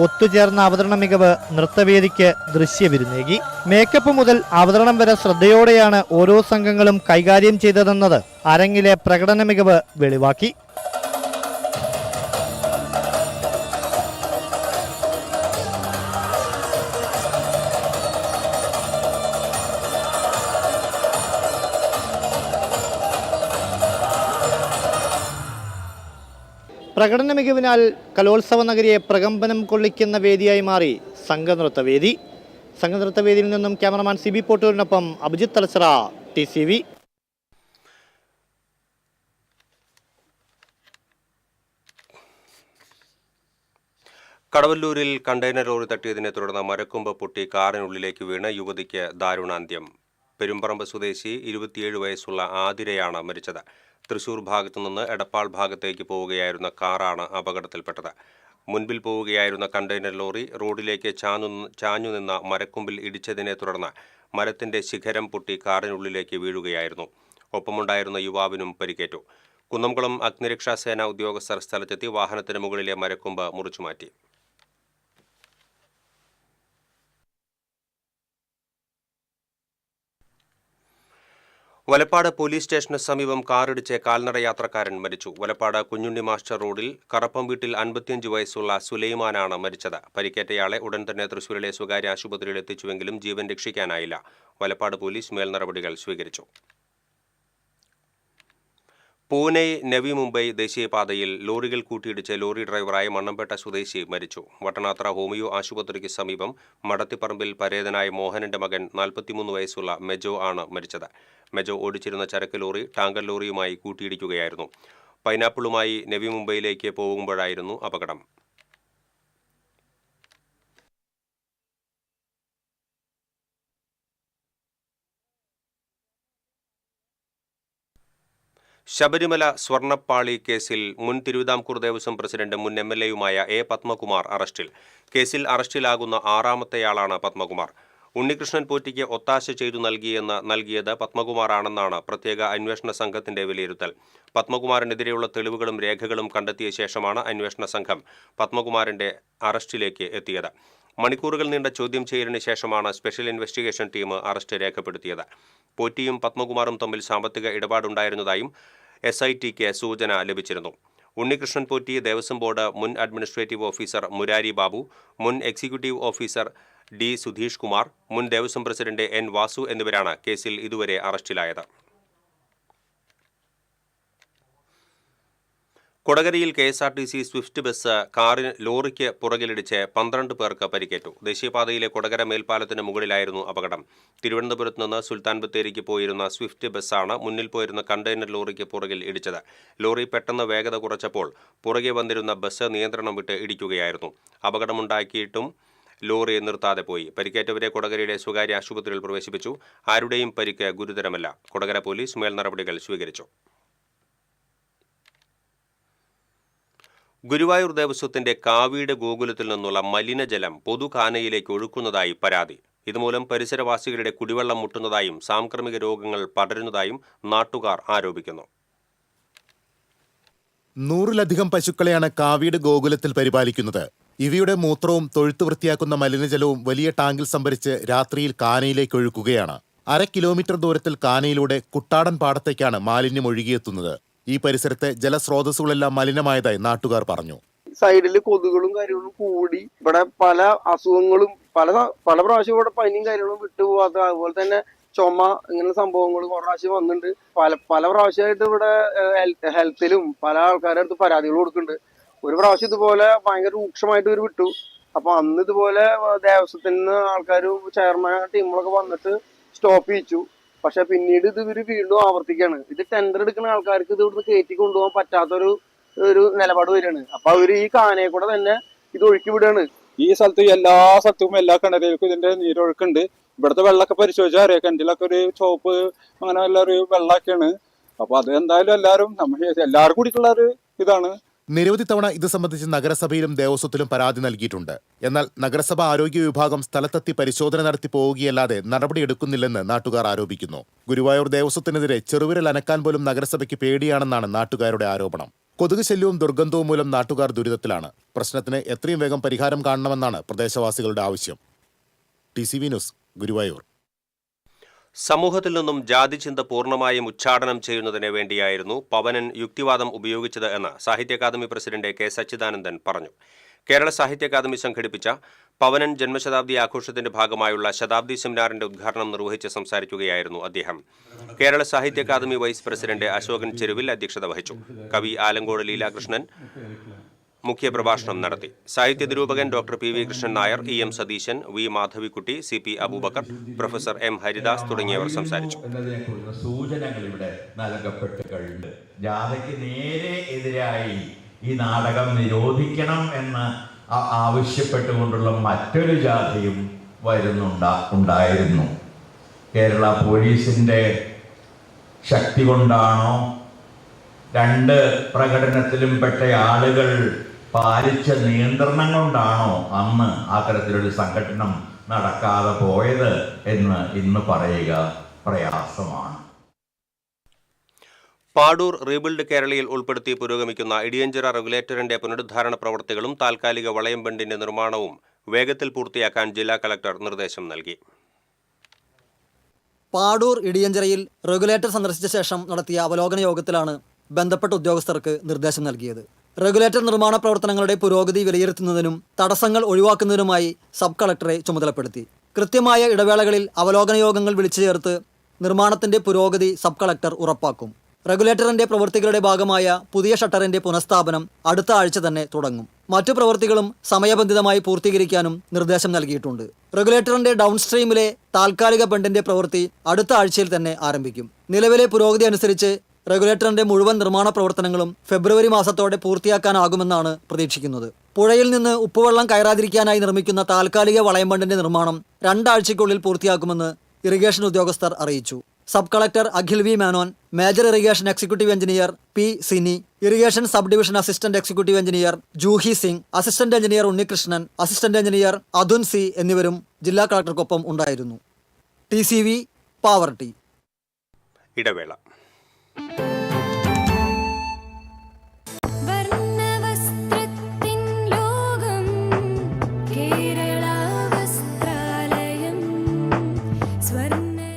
ഒത്തുചേർന്ന അവതരണ മികവ് നൃത്തവേദിക്ക് ദൃശ്യവിരുന്നേകി. മേക്കപ്പ് മുതൽ അവതരണം വരെ ശ്രദ്ധയോടെയാണ് ഓരോ സംഘങ്ങളും കൈകാര്യം ചെയ്തതെന്നത് അരങ്ങിലെ പ്രകടന മികവ് വെളിവാക്കി. പ്രകടന മികവിനാൽ കലോത്സവ നഗരിയെ പ്രകമ്പനം കൊള്ളിക്കുന്ന വേദിയായി മാറി സംഘനൃത്തവേദി. സംഘനൃത്തവേദിയിൽ നിന്നും ക്യാമറമാൻ CB പോട്ടൂരിനൊപ്പം അഭിജിത്ത് തലച്ചിറ, TCV. കടവല്ലൂരിൽ കണ്ടെയ്നർ ലോറി തട്ടിയതിനെ തുടർന്ന് മരക്കൊമ്പ് പൊട്ടി കാറിനുള്ളിലേക്ക് വീണ് യുവതിക്ക് ദാരുണാന്ത്യം. പെരുമ്പറമ്പ് സ്വദേശി 27 വയസ്സുള്ള ആതിരയാണ് മരിച്ചത്. തൃശൂർ ഭാഗത്തു നിന്ന് എടപ്പാൾ ഭാഗത്തേക്ക് പോവുകയായിരുന്ന കാറാണ് അപകടത്തിൽപ്പെട്ടത്. മുൻപിൽ പോവുകയായിരുന്ന കണ്ടെയ്നർ ലോറി റോഡിലേക്ക് ചാഞ്ഞു നിന്ന മരക്കൊമ്പിൽ ഇടിച്ചതിനെ തുടർന്ന് മരത്തിന്റെ ശിഖരം പൊട്ടി കാറിനുള്ളിലേക്ക് വീഴുകയായിരുന്നു. ഒപ്പമുണ്ടായിരുന്ന യുവാവിനും പരിക്കേറ്റു. കുന്നംകുളം അഗ്നിരക്ഷാസേന ഉദ്യോഗസ്ഥർ സ്ഥലത്തെത്തി വാഹനത്തിന് മുകളിലെ മരക്കൊമ്പ് മുറിച്ചുമാറ്റി. വലപ്പാട് പോലീസ് സ്റ്റേഷന് സമീപം കാറിടിച്ച് കാൽനട യാത്രക്കാരൻ മരിച്ചു. വലപ്പാട് കുഞ്ഞുണ്ണി മാസ്റ്റർ റോഡിൽ കറപ്പം വീട്ടിൽ 55 വയസ്സുള്ള സുലൈമാനാണ് മരിച്ചത്. പരിക്കേറ്റയാളെ ഉടൻ തന്നെ തൃശൂരിലെ സ്വകാര്യ ആശുപത്രിയിൽ എത്തിച്ചുവെങ്കിലും ജീവൻ രക്ഷിക്കാനായില്ല. വലപ്പാട് പോലീസ് മേൽനടപടികൾ സ്വീകരിച്ചു. പൂനെ നവി മുംബൈ ദേശീയപാതയിൽ ലോറികൾ കൂട്ടിയിടിച്ച് ലോറി ഡ്രൈവറായ മണ്ണമ്പേട്ട സ്വദേശി മരിച്ചു. വട്ടനാത്ര ഹോമിയോ ആശുപത്രിക്ക് സമീപം മടത്തിപ്പറമ്പിൽ പരേതനായ മോഹനന്റെ മകൻ 43 വയസ്സുള്ള മെജോ ആണ് മരിച്ചത്. മെജോ ഓടിച്ചിരുന്ന ചരക്ക് ലോറി ടാങ്കർ ലോറിയുമായി കൂട്ടിയിടിക്കുകയായിരുന്നു. പൈനാപ്പിളുമായി നവി മുംബൈയിലേക്ക് പോകുമ്പോഴായിരുന്നു അപകടം. ശബരിമല സ്വർണ്ണപ്പാളി കേസിൽ മുൻ തിരുവിതാംകൂർ ദേവസ്വം പ്രസിഡന്റ് മുൻ MLAയുമായ A. പത്മകുമാർ അറസ്റ്റിൽ. കേസിൽ അറസ്റ്റിലാകുന്ന 6ാമത്തെയാളാണ് പത്മകുമാർ. ഉണ്ണികൃഷ്ണൻ പോറ്റിക്ക് ഒത്താശ ചെയ്തു നൽകിയത് പത്മകുമാറാണെന്നാണ് പ്രത്യേക അന്വേഷണ സംഘത്തിന്റെ വിലയിരുത്തൽ. പത്മകുമാറിനെതിരെയുള്ള തെളിവുകളും രേഖകളും കണ്ടെത്തിയ ശേഷമാണ് അന്വേഷണ സംഘം പത്മകുമാറിന്റെ അറസ്റ്റിലേക്ക് എത്തിയത്. മണിക്കൂറുകൾ നീണ്ട ചോദ്യം ചെയ്യലിന് ശേഷമാണ് സ്പെഷ്യൽ ഇൻവെസ്റ്റിഗേഷൻ ടീം അറസ്റ്റ് രേഖപ്പെടുത്തിയത്. പോറ്റിയും പത്മകുമാറും തമ്മിൽ സാമ്പത്തിക ഇടപാടുണ്ടായിരുന്നതായും SITക്ക് സൂചന ലഭിച്ചിരുന്നു. ഉണ്ണികൃഷ്ണൻ പോറ്റി, ദേവസ്വം ബോർഡ് മുൻ അഡ്മിനിസ്ട്രേറ്റീവ് ഓഫീസർ മുരാരി ബാബു, മുൻ executive officer D. Sudheesh Kumar, മുൻ ദേവസ്വം പ്രസിഡന്റ് N. വാസു എന്നിവരാണ് കേസിൽ ഇതുവരെ അറസ്റ്റിലായത്. കൊടകരയിൽ KSRTC സ്വിഫ്റ്റ് ബസ് ലോറിക്ക് പുറകിലിടിച്ച് 12 പേർക്ക് പരിക്കേറ്റു. ദേശീയപാതയിലെ കൊടകര മേൽപ്പാലത്തിന് മുകളിലായിരുന്നു അപകടം. തിരുവനന്തപുരത്ത് നിന്ന് സുൽത്താൻ ബത്തേരിക്ക് പോയിരുന്ന സ്വിഫ്റ്റ് ബസ്സാണ് മുന്നിൽ പോയിരുന്ന കണ്ടെയ്നർ ലോറിക്ക് പുറകിൽ ഇടിച്ചത്. ലോറി പെട്ടെന്ന് വേഗത കുറച്ചപ്പോൾ പുറകെ വന്നിരുന്ന ബസ് നിയന്ത്രണം വിട്ട് ഇടിക്കുകയായിരുന്നു. അപകടമുണ്ടാക്കിയിട്ടും ലോറി നിർത്താതെ പോയി. പരിക്കേറ്റവരെ കൊടകരയിലെ സ്വകാര്യ ആശുപത്രിയിൽ പ്രവേശിപ്പിച്ചു. ആരുടെയും പരിക്ക് ഗുരുതരമല്ല. കൊടകര പോലീസ് മേൽനടപടികൾ സ്വീകരിച്ചു. ഗുരുവായൂർ ദേവസ്വത്തിന്റെ കാവീട് ഗോകുലത്തിൽ നിന്നുള്ള മലിനജലം പൊതുഖാനയിലേക്ക് ഒഴുക്കുന്നതായി പരാതി. ഇതുമൂലം പരിസരവാസികളുടെ കുടിവെള്ളം മുട്ടുന്നതായും സാംക്രമിക രോഗങ്ങൾ പടരുന്നതായും നാട്ടുകാർ ആരോപിക്കുന്നു. 100-ലധികം പശുക്കളെയാണ് കാവീട് ഗോകുലത്തിൽ പരിപാലിക്കുന്നത്. ഇവയുടെ മൂത്രവും തൊഴുത്ത് വൃത്തിയാക്കുന്ന മലിനജലവും വലിയ ടാങ്കിൽ സംഭരിച്ച് രാത്രിയിൽ കാനയിലേക്ക് ഒഴുക്കുകയാണ്. 1/2 കിലോമീറ്റർ ദൂരത്തിൽ കാനയിലൂടെ കുട്ടാടൻ പാടത്തേക്കാണ് മാലിന്യം ഒഴുകിയെത്തുന്നത്. ഈ പരിസരത്തെ ജലസ്രോതസ്സുകളെല്ലാം മലിനമായതായി നാട്ടുകാർ പറഞ്ഞു. സൈഡിൽ കൊതുകുകളും കാര്യങ്ങളും കൂടി ഇവിടെ പല അസുഖങ്ങളും പല പ്രാവശ്യം ഇവിടെ പനിയും കാര്യങ്ങളും വിട്ടുപോകാത്ത, അതുപോലെ തന്നെ ചുമ, ഇങ്ങനെ സംഭവങ്ങൾ കുറെ പ്രാവശ്യം വന്നിട്ടുണ്ട്. പല പ്രാവശ്യമായിട്ട് ഇവിടെ ഹെൽത്തിലും പല ആൾക്കാരുടെ അടുത്ത് പരാതികൾ കൊടുക്കുന്നുണ്ട്. ഒരു പ്രാവശ്യം ഇതുപോലെ ഭയങ്കര രൂക്ഷമായിട്ട് ഇവർ വിട്ടു. അപ്പൊ അന്ന് ഇതുപോലെ ദേവസ്വത്തിൽ നിന്ന് ആൾക്കാരും ചെയർമാൻ ടീമുകളൊക്കെ വന്നിട്ട് സ്റ്റോപ്പ് ചെയ്യിച്ചു. പക്ഷെ പിന്നീട് ഇത് ഇവര് വീണ്ടും ആവർത്തിക്കാണ്. ഇത് ടെൻഡർ എടുക്കുന്ന ആൾക്കാർക്ക് ഇത് ഇവിടുന്ന് കയറ്റി കൊണ്ടുപോകാൻ പറ്റാത്തൊരു നിലപാട് വരികയാണ്. അപ്പൊ അവര് ഈ കാനയെ കൂടെ തന്നെ ഇത് ഒഴുക്കി വിടുകയാണ്. ഈ സ്ഥലത്ത് എല്ലാ സ്ഥലത്തും എല്ലാ കിണറുകൾക്കും ഇതിന്റെ നീരൊഴുക്കുണ്ട്. ഇവിടുത്തെ വെള്ളമൊക്കെ പരിശോധിച്ചാൽ അറിയാം, കിണറ്റിലൊക്കെ ഒരു ചുവപ്പ് അങ്ങനെ ഒരു വെള്ളമൊക്കെയാണ്. അപ്പൊ അത് എന്തായാലും എല്ലാവരും കൂടിയിട്ടുള്ള ഒരു ഇതാണ്. നിരവധി തവണ ഇത് സംബന്ധിച്ച് നഗരസഭയിലും ദേവസ്വത്തിലും പരാതി നൽകിയിട്ടുണ്ട്. എന്നാൽ നഗരസഭ ആരോഗ്യ വിഭാഗം സ്ഥലത്തെത്തി പരിശോധന നടത്തി പോവുകയല്ലാതെ നടപടിയെടുക്കുന്നില്ലെന്ന് നാട്ടുകാർ ആരോപിക്കുന്നു. ഗുരുവായൂർ ദേവസ്വത്തിനെതിരെ ചെറുവിരൽ അനക്കാൻ പോലും നഗരസഭയ്ക്ക് പേടിയാണെന്നാണ് നാട്ടുകാരുടെ ആരോപണം. കൊതുക് ശല്യവും ദുർഗന്ധവും മൂലം നാട്ടുകാർ ദുരിതത്തിലാണ്. പ്രശ്നത്തിന് എത്രയും വേഗം പരിഹാരം കാണണമെന്നാണ് പ്രദേശവാസികളുടെ ആവശ്യം. TCV news, Guruvayur. സമൂഹത്തിൽ നിന്നും ജാതിചിന്ത പൂർണ്ണമായും ഉച്ചാടനം ചെയ്യുന്നതിന് വേണ്ടിയായിരുന്നു പവനൻ യുക്തിവാദം ഉപയോഗിച്ചത് എന്ന് സാഹിത്യ അക്കാദമി പ്രസിഡന്റ് കെ സച്ചിദാനന്ദൻ പറഞ്ഞു. കേരള സാഹിത്യ അക്കാദമി സംഘടിപ്പിച്ച പവനൻ ജന്മശതാബ്ദി ആഘോഷത്തിന്റെ ഭാഗമായുള്ള ശതാബ്ദി സെമിനാറിന്റെ ഉദ്ഘാടനം നിർവഹിച്ച് സംസാരിക്കുകയായിരുന്നു അദ്ദേഹം. കേരള സാഹിത്യ അക്കാദമി വൈസ് പ്രസിഡന്റ് അശോകൻ ചെരുവിൽ അധ്യക്ഷത വഹിച്ചു. കവി ആലങ്കോട് ലീലാകൃഷ്ണൻ മുഖ്യപ്രഭാഷണം നടത്തി. സാഹിത്യ നിരൂപകൻ doctor PV Krishnan Nair, EM Satheesan, V Madhavikutty, CP Aboobacker, professor M Haridas തുടങ്ങിയവർ സംസാരിച്ചു. സൂചനകൾ ഇവിടെ നൽകപ്പെട്ട് കഴിഞ്ഞു. ജാഥയ്ക്ക് നേരെ എതിരായി ഈ നാടകം നിരോധിക്കണം എന്ന് ആവശ്യപ്പെട്ടുകൊണ്ടുള്ള മറ്റൊരു ജാഥയും ഉണ്ടായിരുന്നു. കേരള പോലീസിന്റെ ശക്തി കൊണ്ടാണോ, രണ്ട് പ്രകടനത്തിലും പെട്ട ആളുകൾ പാലിച്ച നിയന്ത്രണം കൊണ്ടാണോ അന്ന് അത്തരത്തിലൊരു സംഘടനം നടക്കാതെ പോയത് എന്ന് ഇന്ന് പറയുക പ്രയാസമാണ്. പാടൂർ റീബിൽഡ് കേരളയിൽ ഉൾപ്പെടുത്തി പുരോഗമിക്കുന്ന ഇടിയഞ്ചിറ റെഗുലേറ്ററിന്റെ പുനരുദ്ധാരണ പ്രവർത്തികളും താൽക്കാലിക വളയം ബണ്ടിന്റെ നിർമ്മാണവും വേഗത്തിൽ പൂർത്തിയാക്കാൻ ജില്ലാ കളക്ടർ നിർദ്ദേശം നൽകി. പാടൂർ ഇടിയഞ്ചിറയിൽ റെഗുലേറ്റർ സന്ദർശിച്ച ശേഷം നടത്തിയ അവലോകന യോഗത്തിലാണ് ബന്ധപ്പെട്ട ഉദ്യോഗസ്ഥർക്ക് നിർദ്ദേശം നൽകിയത്. റെഗുലേറ്റർ നിർമ്മാണ പ്രവർത്തനങ്ങളുടെ പുരോഗതി വിലയിരുത്തുന്നതിനും തടസ്സങ്ങൾ ഒഴിവാക്കുന്നതിനുമായി സബ് കളക്ടറെ ചുമതലപ്പെടുത്തി. കൃത്യമായ ഇടവേളകളിൽ അവലോകന യോഗങ്ങൾ വിളിച്ചു ചേർത്ത് നിർമ്മാണത്തിന്റെ പുരോഗതി സബ് കളക്ടർ ഉറപ്പാക്കും. റെഗുലേറ്ററിന്റെ പ്രവൃത്തികളുടെ ഭാഗമായ പുതിയ ഷട്ടറിന്റെ പുനഃസ്ഥാപനം അടുത്ത ആഴ്ച തന്നെ തുടങ്ങും. മറ്റു പ്രവൃത്തികളും സമയബന്ധിതമായി പൂർത്തീകരിക്കാനും നിർദ്ദേശം നൽകിയിട്ടുണ്ട്. റെഗുലേറ്ററിന്റെ ഡൗൺസ്ട്രീമിലെ താൽക്കാലിക ബണ്ടിന്റെ പ്രവൃത്തി അടുത്ത ആഴ്ചയിൽ തന്നെ ആരംഭിക്കും. നിലവിലെ പുരോഗതി അനുസരിച്ച് റെഗുലേറ്ററിന്റെ മുഴുവൻ നിർമ്മാണ പ്രവർത്തനങ്ങളും ഫെബ്രുവരി മാസത്തോടെ പൂർത്തിയാക്കാനാകുമെന്നാണ് പ്രതീക്ഷിക്കുന്നത്. പുഴയിൽ നിന്ന് ഉപ്പുവെള്ളം കയറാതിരിക്കാനായി നിർമ്മിക്കുന്ന താൽക്കാലിക വളയം ബണ്ടിന്റെ നിർമ്മാണം 2 ആഴ്ചയ്ക്കുള്ളിൽ പൂർത്തിയാക്കുമെന്ന് ഇറിഗേഷൻ ഉദ്യോഗസ്ഥർ അറിയിച്ചു. Sub collector Akhil V Menon, major irrigation executive engineer P Sini, irrigation sub division assistant executive engineer Juhi Singh, assistant engineer Unnikrishnan, assistant engineer Athun C എന്നിവരും ജില്ലാ കളക്ടർക്കൊപ്പം ഉണ്ടായിരുന്നു. TCV poverty. ഇടവേള.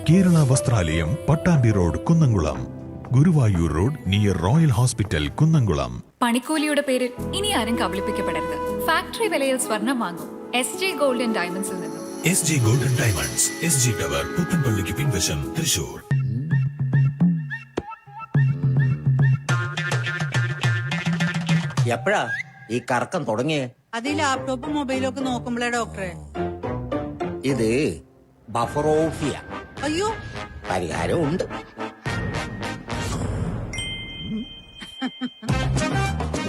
Kerala Vasthralayam, Pattambi road, Kunnamkulam. Guruvayur road near royal hospital, Kunnamkulam. പണിക്കൂലിയുടെ പേരിൽ ഇനി ആരും കബളിപ്പിക്കപ്പെടരുത്. ഫാക്ടറി വിലയിൽ സ്വർണം വാങ്ങും SJ ഗോൾഡൻ ഡയമണ്ട്സിൽ നിന്നും. SJ golden diamonds, SG tower, പുത്തൻപള്ളിക്ക് പിൻവശം, തൃശൂർ. എപ്പോഴാ ഈ കറക്കം തുടങ്ങിയേ? അത് ലാപ്ടോപ്പും മൊബൈലും ഒക്കെ നോക്കുമ്പോഴേ ഡോക്ടറെ. ഇത് ബഫറോഫിയ. അയ്യോ, പരിഹാരമുണ്ട്.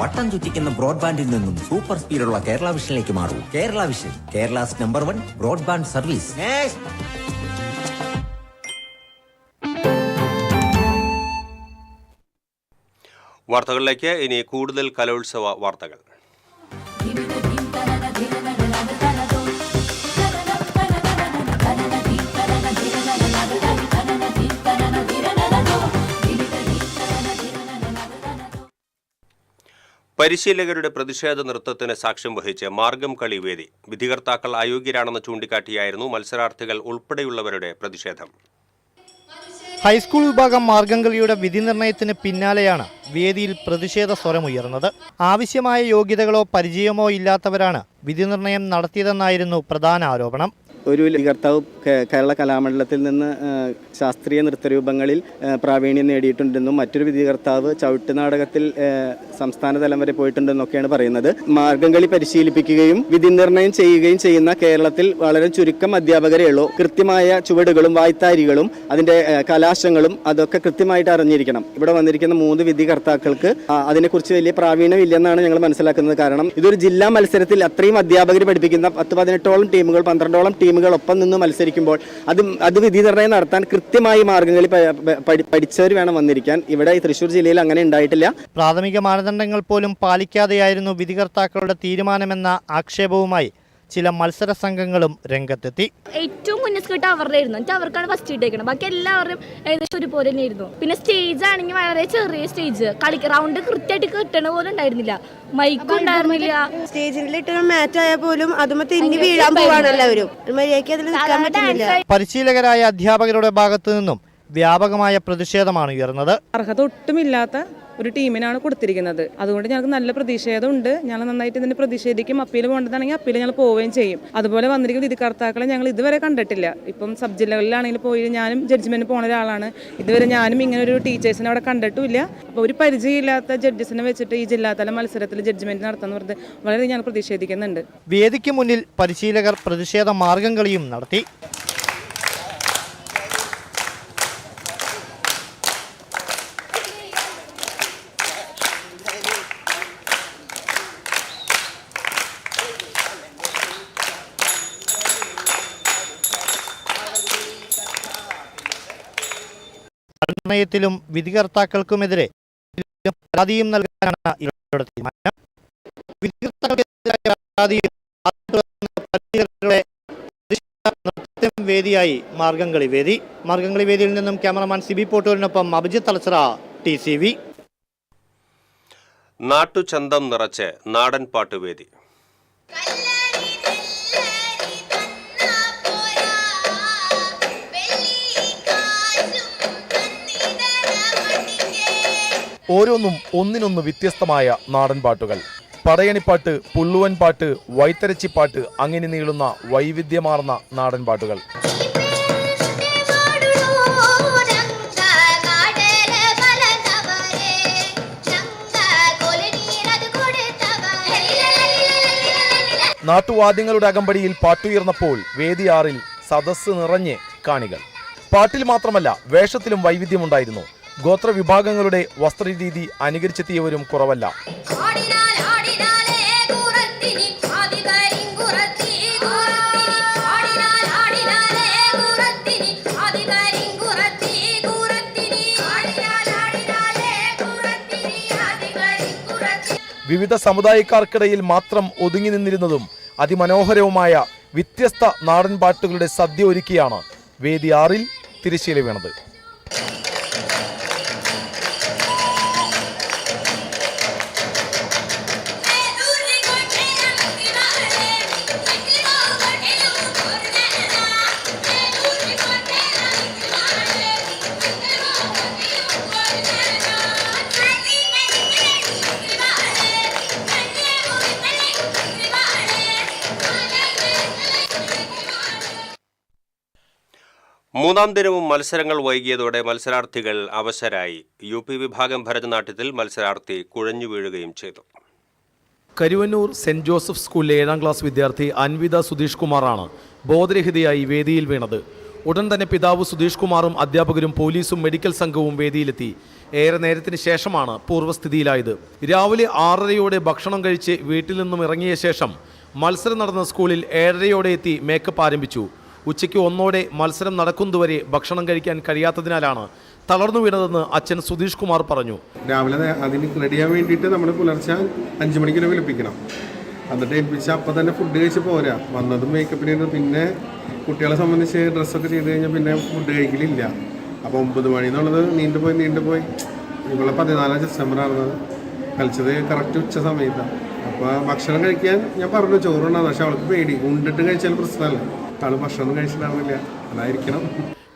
വട്ടം ചുറ്റിക്കുന്ന ബ്രോഡ്ബാൻഡിൽ നിന്നും സൂപ്പർ സ്പീഡുള്ള കേരള വിഷനിലേക്ക് മാറൂ. Kerala vision, Kerala's #1 broadband service. വാർത്തകളിലേക്ക് ഇനി കൂടുതൽ കലോത്സവ വാർത്തകൾ. പരിശീലകരുടെ പ്രതിഷേധ നൃത്തത്തിന് സാക്ഷ്യം വഹിച്ച് മാർഗം കളി വേദി. വിധികർത്താക്കൾ അയോഗ്യരാണെന്ന് ചൂണ്ടിക്കാട്ടിയായിരുന്നു മത്സരാർത്ഥികൾ ഉൾപ്പെടെയുള്ളവരുടെ പ്രതിഷേധം. ഹൈസ്കൂൾ വിഭാഗം മാർഗംകളിയുടെ വിധി നിർണയത്തിന് പിന്നാലെയാണ് വേദിയിൽ പ്രതിഷേധ സ്വരമുയർന്നത്. ആവശ്യമായ യോഗ്യതകളോ പരിചയമോ ഇല്ലാത്തവരാണ് വിധി നിർണയം നടത്തിയതെന്നായിരുന്നു പ്രധാന ആരോപണം. ഒരു വിധികർത്താവ് കേരള കലാമണ്ഡലത്തിൽ നിന്ന് ശാസ്ത്രീയ നൃത്തരൂപങ്ങളിൽ പ്രാവീണ്യം നേടിയിട്ടുണ്ടെന്നും മറ്റൊരു വിധികർത്താവ് ചവിട്ട് നാടകത്തിൽ സംസ്ഥാന തലം വരെ പോയിട്ടുണ്ടെന്നൊക്കെയാണ് പറയുന്നത്. മാർഗംകളി പരിശീലിപ്പിക്കുകയും വിധി നിർണയം ചെയ്യുകയും ചെയ്യുന്ന കേരളത്തിൽ വളരെ ചുരുക്കം അധ്യാപകരേ ഉള്ളൂ. കൃത്യമായ ചുവടുകളും വായ്ത്താരികളും അതിൻ്റെ കലാശങ്ങളും അതൊക്കെ കൃത്യമായിട്ട് അറിഞ്ഞിരിക്കണം. ഇവിടെ വന്നിരിക്കുന്ന 3 വിധികർത്താക്കൾക്ക് അതിനെക്കുറിച്ച് വലിയ പ്രാവീണ്യം ഇല്ലെന്നാണ് ഞങ്ങൾ മനസ്സിലാക്കുന്നത്. കാരണം ഇതൊരു ജില്ലാ മത്സരത്തിൽ അത്രയും അധ്യാപകർ പഠിപ്പിക്കുന്ന 10-18ഓളം ടീമുകൾ, 12ഓളം ടീമുകളൊപ്പം നിന്ന് മത്സരിക്കുമ്പോൾ അത് വിധി നിർണ്ണയം നടത്താൻ കൃത്യമായി മാർഗ്ഗങ്ങളിൽ പഠിച്ചവർ വേണം വന്നിരിക്കാൻ. ഇവിടെ തൃശ്ശൂർ ജില്ലയിൽ അങ്ങനെ ഉണ്ടായിട്ടില്ല. പ്രാഥമിക മാനദണ്ഡങ്ങൾ പോലും പാലിക്കാതെയായിരുന്നു വിധികർത്താക്കളുടെ തീരുമാനമെന്ന ആക്ഷേപവുമായി ചില മത്സര സംഘങ്ങളും രംഗത്തെത്തി. ഏറ്റവും മുന്നേ സ്കിട്ട് അവരുടെ ആയിരുന്നു, എന്നിട്ട് അവർക്കാണ് ഫസ്റ്റ് ഇട്ടേക്കുന്നത്. ബാക്കി എല്ലാവരും ഏകദേശം ഒരുപോലെ തന്നെയായിരുന്നു. പിന്നെ സ്റ്റേജ് ആണെങ്കിൽ വളരെ ചെറിയ സ്റ്റേജ്, റൗണ്ട് കൃത്യമായിട്ട് കിട്ടണ പോലും ഉണ്ടായിരുന്നില്ല, മൈക്കും ഉണ്ടായിരുന്നില്ല. സ്റ്റേജിലിട്ട് മാച്ച് ആയാൽ പോലും അതും തെന്നി വീഴാൻ പോവാണ് എല്ലാവരും. മര്യാദയ്ക്ക് അതിൽ നിൽക്കാൻ പറ്റുന്നില്ല. പരിശീലകരായ അധ്യാപകരുടെ ഭാഗത്തു നിന്നും വ്യാപകമായ പ്രതിഷേധമാണ് ഉയർന്നത്. അർഹത ഒട്ടുമില്ലാത്ത ഒരു ടീമിനാണ് കൊടുത്തിരിക്കുന്നത്. അതുകൊണ്ട് ഞങ്ങൾക്ക് നല്ല പ്രതിഷേധമുണ്ട്. ഞങ്ങൾ നന്നായിട്ട് ഇതിന് പ്രതിഷേധിക്കും. അപ്പീൽ പോകേണ്ടതാണെങ്കിൽ അപ്പീൽ ഞങ്ങൾ പോവുകയും ചെയ്യും. അതുപോലെ വന്നിരിക്കുന്ന വിധികർത്താക്കളെ ഞങ്ങൾ ഇതുവരെ കണ്ടിട്ടില്ല. ഇപ്പം സബ് ജില്ലകളിലാണെങ്കിൽ പോയി ഞാനും ജഡ്ജ്മെന്റ് പോണ ഒരാളാണ്. ഇതുവരെ ഞാനും ഇങ്ങനെ ഒരു ടീച്ചേഴ്സിനെ അവിടെ കണ്ടിട്ടുമില്ല. അപ്പോൾ ഒരു പരിചയമില്ലാത്ത ജഡ്ജസിനെ വെച്ചിട്ട് ഈ ജില്ലാതല മത്സരത്തിൽ ജഡ്ജ്മെന്റ് നടത്താന്ന് പറഞ്ഞത് വളരെ ഞങ്ങൾ പ്രതിഷേധിക്കുന്നുണ്ട്. വേദിക്ക് മുന്നിൽ പരിശീലകർ പ്രതിഷേധ മാർഗം കളിയും നടത്തി. നിർണയത്തിലും വിധികർത്താക്കൾക്കുമെതിരെ പരാതിയും നൽകാനാണ് ഇവരുടെ തീരുമാനം. വിധികർത്താക്കൾക്കെതിരായ പരാതിയും വേദിയായി മാർഗംകളി വേദി. മാർഗംകളി വേദിയിൽ നിന്നും ക്യാമറമാൻ സിബി പോട്ടൂരിനൊപ്പം അഭിജിത്ത് തലച്ചിറ, TCV. നാട്ടുചന്തം നിറച്ച് നാടൻ പാട്ടുവേദി. ഓരോന്നും ഒന്നിനൊന്ന് വ്യത്യസ്തമായ നാടൻ പാട്ടുകൾ. പടയണിപ്പാട്ട്, പുള്ളുവൻ പാട്ട്, വൈത്തരച്ചിപ്പാട്ട്, അങ്ങനെ നീളുന്ന വൈവിധ്യമാർന്ന നാടൻ പാട്ടുകൾ. നാട്ടുവാദ്യങ്ങളുടെ അകമ്പടിയിൽ പാട്ടുയർന്നപ്പോൾ വേദിയാറിൽ സദസ്സ് നിറഞ്ഞ് കാണികൾ. പാട്ടിൽ മാത്രമല്ല വേഷത്തിലും വൈവിധ്യമുണ്ടായിരുന്നു. ഗോത്രവിഭാഗങ്ങളുടെ വസ്ത്രരീതി അനുകരിച്ചെത്തിയവരും കുറവല്ല. വിവിധ സമുദായക്കാർക്കിടയിൽ മാത്രം ഒതുങ്ങി നിന്നിരുന്നതും അതിമനോഹരവുമായ വ്യത്യസ്ത നാടൻ പാട്ടുകളുടെ സദ്യ ഒരുക്കിയാണ് വേദി 6 തിരശ്ശീല വീണത്. മൂന്നാം ദിനവും മത്സരങ്ങൾ വൈകിയതോടെ മത്സരാർത്ഥികൾ അവശരായി. UP വിഭാഗം ഭരതനാട്യത്തിൽ മത്സരാർത്ഥി കുഴഞ്ഞു വീഴുകയും ചെയ്തു. കരുവന്നൂർ സെന്റ് ജോസഫ് സ്കൂളിലെ 7ാം ക്ലാസ് വിദ്യാർത്ഥി അൻവിത സുധീഷ് കുമാറാണ് ബോധരഹിതയായി വേദിയിൽ വീണത്. ഉടൻ തന്നെ പിതാവ് സുധീഷ് കുമാറും അധ്യാപകരും പോലീസും മെഡിക്കൽ സംഘവും വേദിയിലെത്തി. ഏറെ നേരത്തിന് ശേഷമാണ് പൂർവ്വസ്ഥിതിയിലായത്. രാവിലെ 6:30യോടെ ഭക്ഷണം കഴിച്ച് വീട്ടിൽ നിന്നും ഇറങ്ങിയ ശേഷം മത്സരം നടന്ന സ്കൂളിൽ 7:30യോടെ എത്തി മേക്കപ്പ് ആരംഭിച്ചു. ഉച്ചയ്ക്ക് 1:00ഓടെ മത്സരം നടക്കുന്നതുവരെ ഭക്ഷണം കഴിക്കാൻ കഴിയാത്തതിനാലാണ് തളർന്നു വീണതെന്ന് അച്ഛൻ സുധീഷ് കുമാർ പറഞ്ഞു. രാവിലെ അതിന് റെഡിയാൻ വേണ്ടിയിട്ട് നമ്മൾ പുലർച്ചെ 5 മണിക്ക് വിളിപ്പിക്കണം. എന്നിട്ട് ഏൽപ്പിച്ചാൽ അപ്പം തന്നെ ഫുഡ് കഴിച്ച് പോരാ. വന്നതും മേക്കപ്പിന് പിന്നെ കുട്ടികളെ സംബന്ധിച്ച് ഡ്രസ്സൊക്കെ ചെയ്ത് കഴിഞ്ഞാൽ പിന്നെ ഫുഡ് കഴിക്കലില്ല. അപ്പോൾ 9 മണി എന്നുള്ളത് നീണ്ടുപോയി ഇവിടെ 14 ഡിസംബറാണ് കളിച്ചത്. കറക്റ്റ് ഉച്ച സമയത്താണ്. അപ്പോൾ ഭക്ഷണം കഴിക്കാൻ ഞാൻ പറഞ്ഞു ചോറുണ്ടാകും. പക്ഷെ അവൾക്ക് പേടി, ഉണ്ടിട്ട് കഴിച്ചാൽ പ്രശ്നമല്ല. ആൾ ഭക്ഷണം കഴിച്ചിട്ടാവില്ല, അതായിരിക്കണം.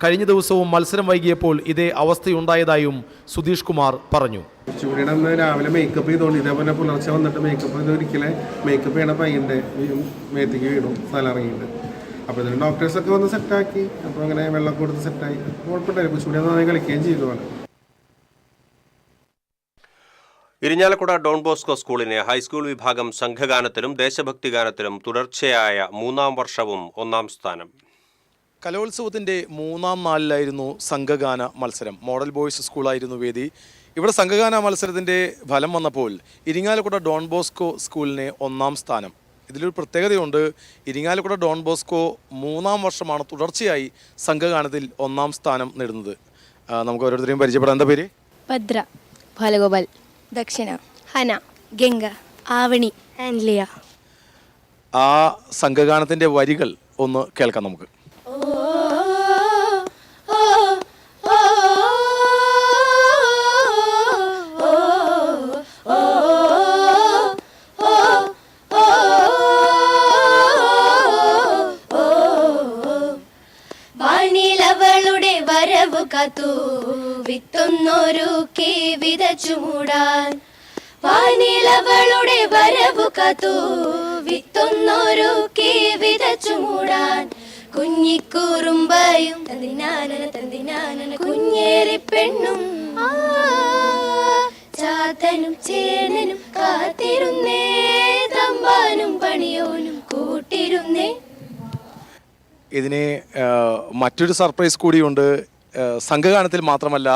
കഴിഞ്ഞ ദിവസവും മത്സരം വൈകിയപ്പോൾ ഇതേ അവസ്ഥയുണ്ടായതായും സുധീഷ് കുമാർ പറഞ്ഞു. ഉച്ചകൂടിയുടെ അന്ന് രാവിലെ മേക്കപ്പ് ചെയ്തോണ്ട് ഇതേപോലെ പുലർച്ചെ വന്നിട്ട് മേക്കപ്പ് ചെയ്ത് ഒരിക്കലെ മേക്കപ്പ് ചെയ്യണ പയ്യൻ്റെ മേത്തേക്ക് വീടും സ്ഥലം ഇറങ്ങിയിട്ട്. അപ്പോൾ ഇതിന് ഡോക്ടേഴ്സൊക്കെ വന്ന് സെറ്റാക്കി. അപ്പോൾ അങ്ങനെ വെള്ളമൊക്കെ കൊടുത്ത് സെറ്റായി. കുഴപ്പമില്ല. ഉച്ചകൂടി നന്നായി കളിക്കുകയും ചെയ്തു. ഇരിഞ്ഞാലക്കുട ഡോൺ ബോസ്കോ സ്കൂളിന് ഹൈസ്കൂൾ വിഭാഗം സംഘഗാനത്തിലും ദേശഭക്തി ഗാനത്തിലും തുടർച്ചയായ 3ാം വർഷവും 1ാം സ്ഥാനം. കലോത്സവത്തിൻ്റെ 3ാം നാളിലായിരുന്നു സംഘഗാന മത്സരം. മോഡൽ ബോയ്സ് സ്കൂളായിരുന്നു വേദി. ഇവിടെ സംഘഗാന മത്സരത്തിൻ്റെ ഫലം വന്നപ്പോൾ ഇരിങ്ങാലക്കുട ഡോൺ ബോസ്കോ സ്കൂളിന് 1ാം സ്ഥാനം. ഇതിലൊരു പ്രത്യേകതയുണ്ട്. ഇരിങ്ങാലക്കുട ഡോൺ ബോസ്കോ 3-ാം വർഷമാണ് തുടർച്ചയായി സംഘഗാനത്തിൽ 1-ാം സ്ഥാനം നേടുന്നത്. നമുക്ക് ഓരോരുത്തരെയും പരിചയപ്പെടാം. എന്താ പേര്? ഭദ്ര, ബാലഗോപാൽ, ദക്ഷിണ, ഹന, ഗംഗ, ആവണി, ആൻലിയ. ആ സംഘഗാനത്തിൻ്റെ വരികൾ ഒന്ന് കേൾക്കാം നമുക്ക്. വാനിലവളുടെ വരവു കാത്തു വിത്തൊന്നൊരു വിതച്ചു മൂടാൻ. വാനിലവളുടെ വരവു കാത്തു വിത്തൊന്നൊരു വിതച്ചു മൂടാൻ. കുഞ്ഞിക്കൂറുമ്പയും തന്തിനാനന തന്തിനാനന കുഞ്ഞേറി പെണ്ണും ചാത്തനും ചേനനും കാത്തിരുന്നേ, തമ്പാനും പണിയോനും കൂട്ടിരുന്നേ. ഇതിന് മറ്റൊരു സർപ്രൈസ് കൂടിയുണ്ട്. സംഘഗാനത്തിൽ മാത്രമല്ല,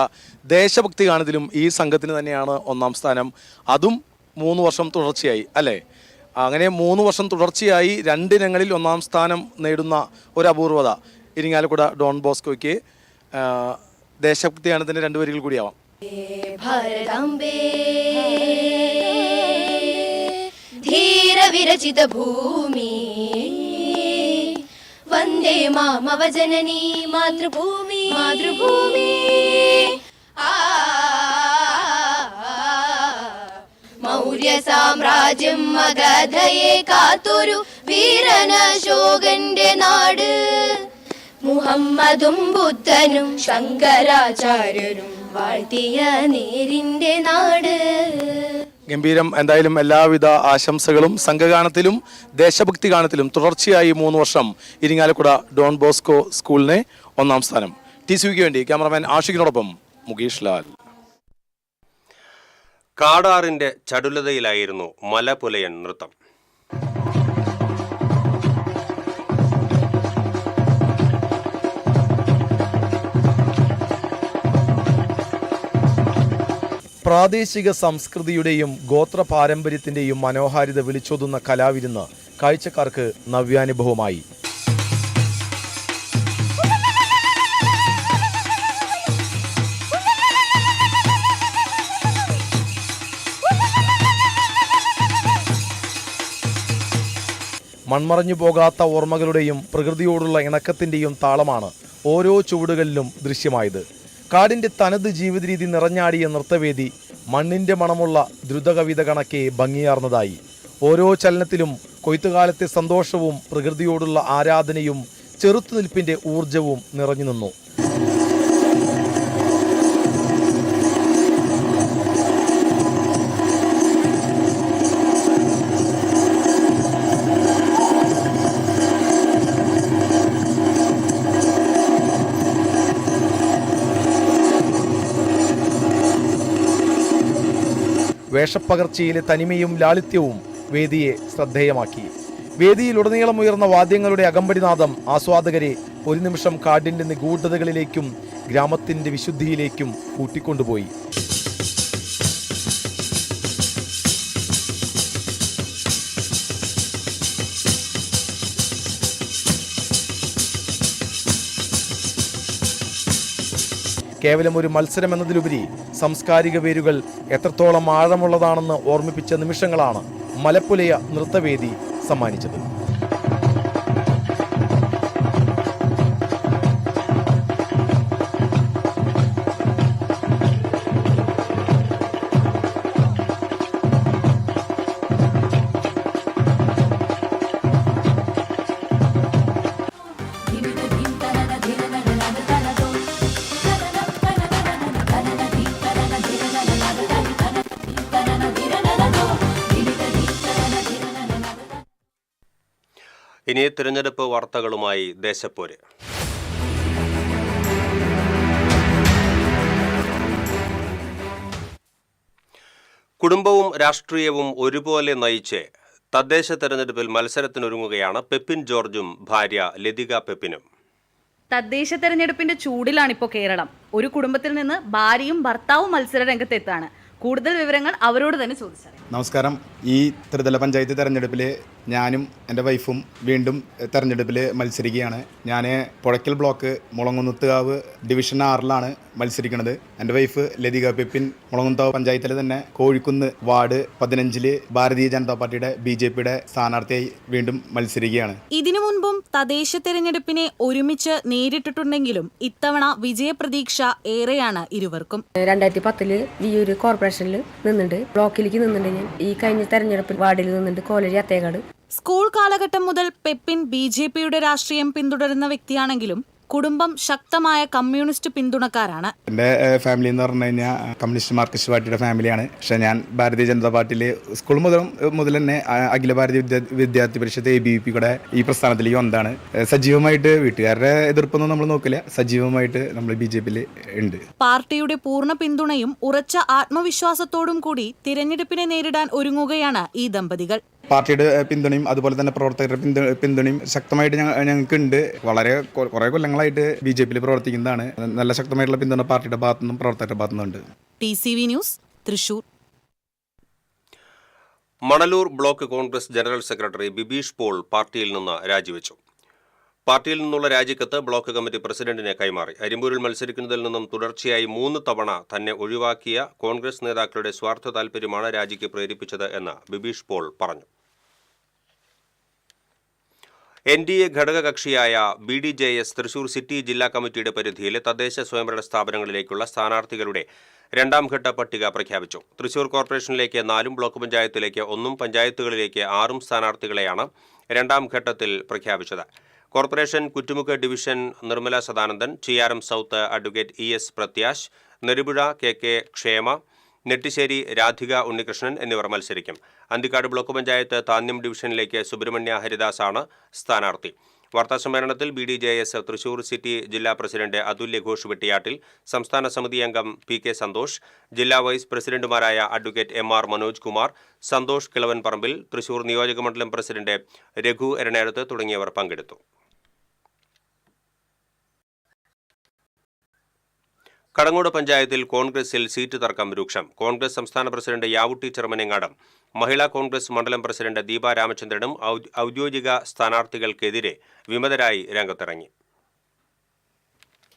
ദേശഭക്തി ഗാനത്തിലും ഈ സംഘത്തിന് തന്നെയാണ് 1-ാം സ്ഥാനം. അതും 3 വർഷം തുടർച്ചയായി, അല്ലേ? അങ്ങനെ 3 വർഷം തുടർച്ചയായി 2 ഇനങ്ങളിൽ 1-ാം സ്ഥാനം നേടുന്ന ഒരു അപൂർവത ഇരിങ്ങാലക്കുട ഡോൺ ബോസ്കോയ്ക്ക്. ദേശഭക്തി ഗാനത്തിൻ്റെ 2 വരികൾ കൂടിയാവാം. ഭാരതാംബേ ധീര വിരചിത ഭൂമി വന്ദേ മാമവ ജനനി മാതൃഭൂമി മാതൃഭൂമി. മൗര്യ സാമ്രാജ്യം മഗധയെ കാത്തൊരു വീരനശോകന്റെ നാട്. മുഹമ്മദും ബുദ്ധനും ശങ്കരാചാര്യരും വാഴ്ത്തിയ നേരിന്റെ നാട്. ഗംഭീരം. എന്തായാലും എല്ലാവിധ ആശംസകളും. സംഘഗാനത്തിലും ദേശഭക്തി ഗാനത്തിലും തുടർച്ചയായി 3 വർഷം ഇരിങ്ങാലക്കുട ഡോൺ ബോസ്കോ സ്കൂളിന് 1-ാം സ്ഥാനം. TCVക്ക് വേണ്ടി ക്യാമറമാൻ ആഷിഖിനോടൊപ്പം മുകേഷ് ലാൽ. കാടാറിന്റെ ചടുലതയിലായിരുന്നു മലപുലയൻ നൃത്തം. പ്രാദേശിക സംസ്കൃതിയുടെയും ഗോത്ര പാരമ്പര്യത്തിൻ്റെയും മനോഹാരിത വിളിച്ചോതുന്ന കലാവിരുന്ന് കാഴ്ചക്കാർക്ക് നവ്യാനുഭവമായി. മൺമറഞ്ഞു പോകാത്ത ഓർമ്മകളുടെയും പ്രകൃതിയോടുള്ള ഇണക്കത്തിൻ്റെയും താളമാണ് ഓരോ ചുവടുകളിലും ദൃശ്യമായത്. കാടിൻ്റെ തനത് ജീവിത രീതി നിറഞ്ഞാടിയ നൃത്തവേദി മണ്ണിൻ്റെ മണമുള്ള ദ്രുതകവിത കണക്കെ ഭംഗിയാർന്നതായി. ഓരോ ചലനത്തിലും കൊയ്ത്തുകാലത്തെ സന്തോഷവും പ്രകൃതിയോടുള്ള ആരാധനയും ചെറുത്തുനിൽപ്പിൻ്റെ ഊർജവും നിറഞ്ഞു നിന്നു. വേഷപ്പകർച്ചയിലെ തനിമയും ലാളിത്യവും വേദിയെ ശ്രദ്ധേയമാക്കി. വേദിയിലുടനീളം ഉയർന്ന വാദ്യങ്ങളുടെ അകമ്പടിനാദം ആസ്വാദകരെ ഒരു നിമിഷം കാടിൻ്റെ നിഗൂഢതകളിലേക്കും ഗ്രാമത്തിൻ്റെ വിശുദ്ധിയിലേക്കും കൂട്ടിക്കൊണ്ടുപോയി. കേവലം ഒരു മത്സരം എന്നതിലുപരി സാംസ്കാരിക വേരുകൾ എത്രത്തോളം ആഴമുള്ളതാണെന്ന് ഓർമ്മിപ്പിച്ച നിമിഷങ്ങളാണ് മലപ്പുലയ നൃത്തവേദി സമ്മാനിച്ചത്. ഇനി തിരഞ്ഞെടുപ്പ് വാർത്തകളുമായി ദേശപ്പോര്. കുടുംബവും രാഷ്ട്രീയവും ഒരുപോലെ നയിച്ച് തദ്ദേശ തെരഞ്ഞെടുപ്പിൽ മത്സരത്തിനൊരുങ്ങുകയാണ് പെപ്പിൻ ജോർജും ഭാര്യ ലതിക പെപ്പിനും. തദ്ദേശ തെരഞ്ഞെടുപ്പിന്റെ ചൂടിലാണിപ്പോൾ കേരളം. ഒരു കുടുംബത്തിൽ നിന്ന് ഭാര്യയും ഭർത്താവും മത്സര രംഗത്തെത്താണ്. കൂടുതൽ വിവരങ്ങൾ അവരോട് തന്നെ ചോദിച്ചറിയാം. നമസ്കാരം. ഈ ത്രിതല പഞ്ചായത്ത് തെരഞ്ഞെടുപ്പിൽ ഞാനും എൻ്റെ വൈഫും വീണ്ടും തെരഞ്ഞെടുപ്പിൽ മത്സരിക്കുകയാണ്. ഞാൻ പുഴയ്ക്കൽ ബ്ലോക്ക് മുളങ്കുന്നത്തുകാവ് ഡിവിഷൻ 6 മത്സരിക്കുന്നത്. എൻ്റെ വൈഫ് ലതിക പെപ്പിൻ മുളങ്കുന്നത്താവ് പഞ്ചായത്തിലെ തന്നെ കോഴിക്കുന്ന് വാർഡ് 15 ഭാരതീയ ജനതാ പാർട്ടിയുടെ BJPയുടെ സ്ഥാനാർത്ഥിയായി വീണ്ടും മത്സരിക്കുകയാണ്. ഇതിനു മുൻപും തദ്ദേശ തെരഞ്ഞെടുപ്പിനെ ഒരുമിച്ച് നേരിട്ടിട്ടുണ്ടെങ്കിലും ഇത്തവണ വിജയപ്രതീക്ഷ ഏറെയാണ് ഇരുവർക്കും. 2010 വിയൂര് കോർപ്പറേഷനിൽ നിന്നുണ്ട്, ബ്ലോക്കിലേക്ക് നിന്നുണ്ട്. ഞാൻ ഈ കഴിഞ്ഞ തെരഞ്ഞെടുപ്പ് വാർഡിൽ നിന്നുണ്ട്, കോലരി അത്തേക്കാട്. സ്കൂൾ കാലഘട്ടം മുതൽ പെപ്പിൻ BJPയുടെ രാഷ്ട്രീയം പിന്തുടരുന്ന വ്യക്തിയാണെങ്കിലും കുടുംബം ശക്തമായ കമ്മ്യൂണിസ്റ്റ് പിന്തുണക്കാരാണ്. എൻ്റെ ഫാമിലി എന്ന് പറഞ്ഞു കഴിഞ്ഞാൽ കമ്മ്യൂണിസ്റ്റ് മാർക്സിസ്റ്റ് പാർട്ടിയുടെ ഫാമിലിയാണ്. പക്ഷേ ഞാൻ ഭാരതീയ ജനതാ പാർട്ടിയിൽ സ്കൂൾ മുതൽ തന്നെ അഖില ഭാരതീയ വിദ്യാർത്ഥി പരിഷത്ത് ABVP ഈ പ്രസ്ഥാനത്തിലേക്ക് വന്നതാണ്. സജീവമായിട്ട് വീട്ടുകാരുടെ എതിർപ്പൊന്നും നമ്മൾ നോക്കില്ല, സജീവമായിട്ട് നമ്മൾ BJPയിൽ ഉണ്ട്. പാർട്ടിയുടെ പൂർണ്ണ പിന്തുണയും ഉറച്ച ആത്മവിശ്വാസത്തോടും കൂടി തിരഞ്ഞെടുപ്പിനെ നേരിടാൻ ഒരുങ്ങുകയാണ് ഈ ദമ്പതികൾ. പാർട്ടിയുടെ പിന്തുണയും അതുപോലെ തന്നെ പ്രവർത്തകരുടെ പിന്തുണയും ശക്തമായിട്ട് ഞങ്ങൾക്കുണ്ട്. കുറേ കൊല്ലങ്ങളായിട്ട് BJPയിൽ പ്രവർത്തിക്കുന്നതാണ്. നല്ല ശക്തമായിട്ടുള്ള പിന്തുണ പാർട്ടിയുടെ ഭാഗത്തുനിന്നും പ്രവർത്തകരുടെ ഭാഗത്തുനിന്നുണ്ട്. TCV news, Thrissur. Manalur block Congress general secretary Bibeesh Paul പാർട്ടിയിൽ നിന്ന് രാജിവെച്ചു. പാർട്ടിയിൽ നിന്നുള്ള രാജിക്കത്ത് ബ്ലോക്ക് കമ്മിറ്റി പ്രസിഡന്റിനെ കൈമാറി. അരിമ്പൂരിൽ മത്സരിക്കുന്നതിൽ നിന്നും തുടർച്ചയായി 3 തവണ തന്നെ ഒഴിവാക്കിയ കോൺഗ്രസ് നേതാക്കളുടെ സ്വാർത്ഥ താൽപര്യമാണ് രാജിക്ക് പ്രേരിപ്പിച്ചത് എന്ന് ബിബീഷ് പോൾ പറഞ്ഞു. NDA ഘടകകക്ഷിയായ BDJS തൃശൂർ സിറ്റി ജില്ലാ കമ്മിറ്റിയുടെ പരിധിയിലെ തദ്ദേശ സ്വയംഭരണ സ്ഥാപനങ്ങളിലേക്കുള്ള സ്ഥാനാർത്ഥികളുടെ 2ാം ഘട്ട പട്ടിക പ്രഖ്യാപിച്ചു. തൃശൂർ കോർപ്പറേഷനിലേക്ക് 4, ബ്ലോക്ക് പഞ്ചായത്തിലേക്ക് 1, പഞ്ചായത്തുകളിലേക്ക് 6 സ്ഥാനാർത്ഥികളെയാണ് 2ാം ഘട്ടത്തിൽ പ്രഖ്യാപിച്ചത്. Corporation Kuttumukku division Nirmala Sadanandan, Chiyaram south advocate ES Prathyash, Nedupuzha KK Kshema, Nettissery Radhika Unnikrishnan എന്നിവർ മത്സരിക്കും. അന്തിക്കാട് ബ്ലോക്ക് പഞ്ചായത്ത് താന്യം ഡിവിഷനിലേക്ക് സുബ്രഹ്മണ്യ ഹരിദാസാണ് സ്ഥാനാർത്ഥി. വാർത്താസമ്മേളനത്തിൽ BDJS തൃശൂർ സിറ്റി ജില്ലാ പ്രസിഡന്റ് അതുല്യ ഘോഷ് വെട്ടിയാട്ടിൽ, സംസ്ഥാന സമിതി അംഗം PK സന്തോഷ്, ജില്ലാ വൈസ് പ്രസിഡന്റുമാരായ അഡ്വക്കേറ്റ് MR മനോജ് കുമാർ, സന്തോഷ് കിളവൻ പറമ്പിൽ, തൃശൂർ നിയോജകമണ്ഡലം പ്രസിഡന്റ് രഘു എരണേടത്ത് തുടങ്ങിയവർ പങ്കെടുത്തു. കടങ്ങോട് പഞ്ചായത്തിൽ കോൺഗ്രസിൽ സീറ്റ് തർക്കം രൂക്ഷം. കോൺഗ്രസ് സംസ്ഥാന പ്രസിഡന്റ് യാവുട്ടി ചെറുമനങ്ങാടം, മഹിളാ കോൺഗ്രസ് മണ്ഡലം പ്രസിഡന്റ് ദീപ രാമചന്ദ്രനും ഔദ്യോഗിക സ്ഥാനാർത്ഥികൾക്കെതിരെ വിമതരായി രംഗത്തിറങ്ങി.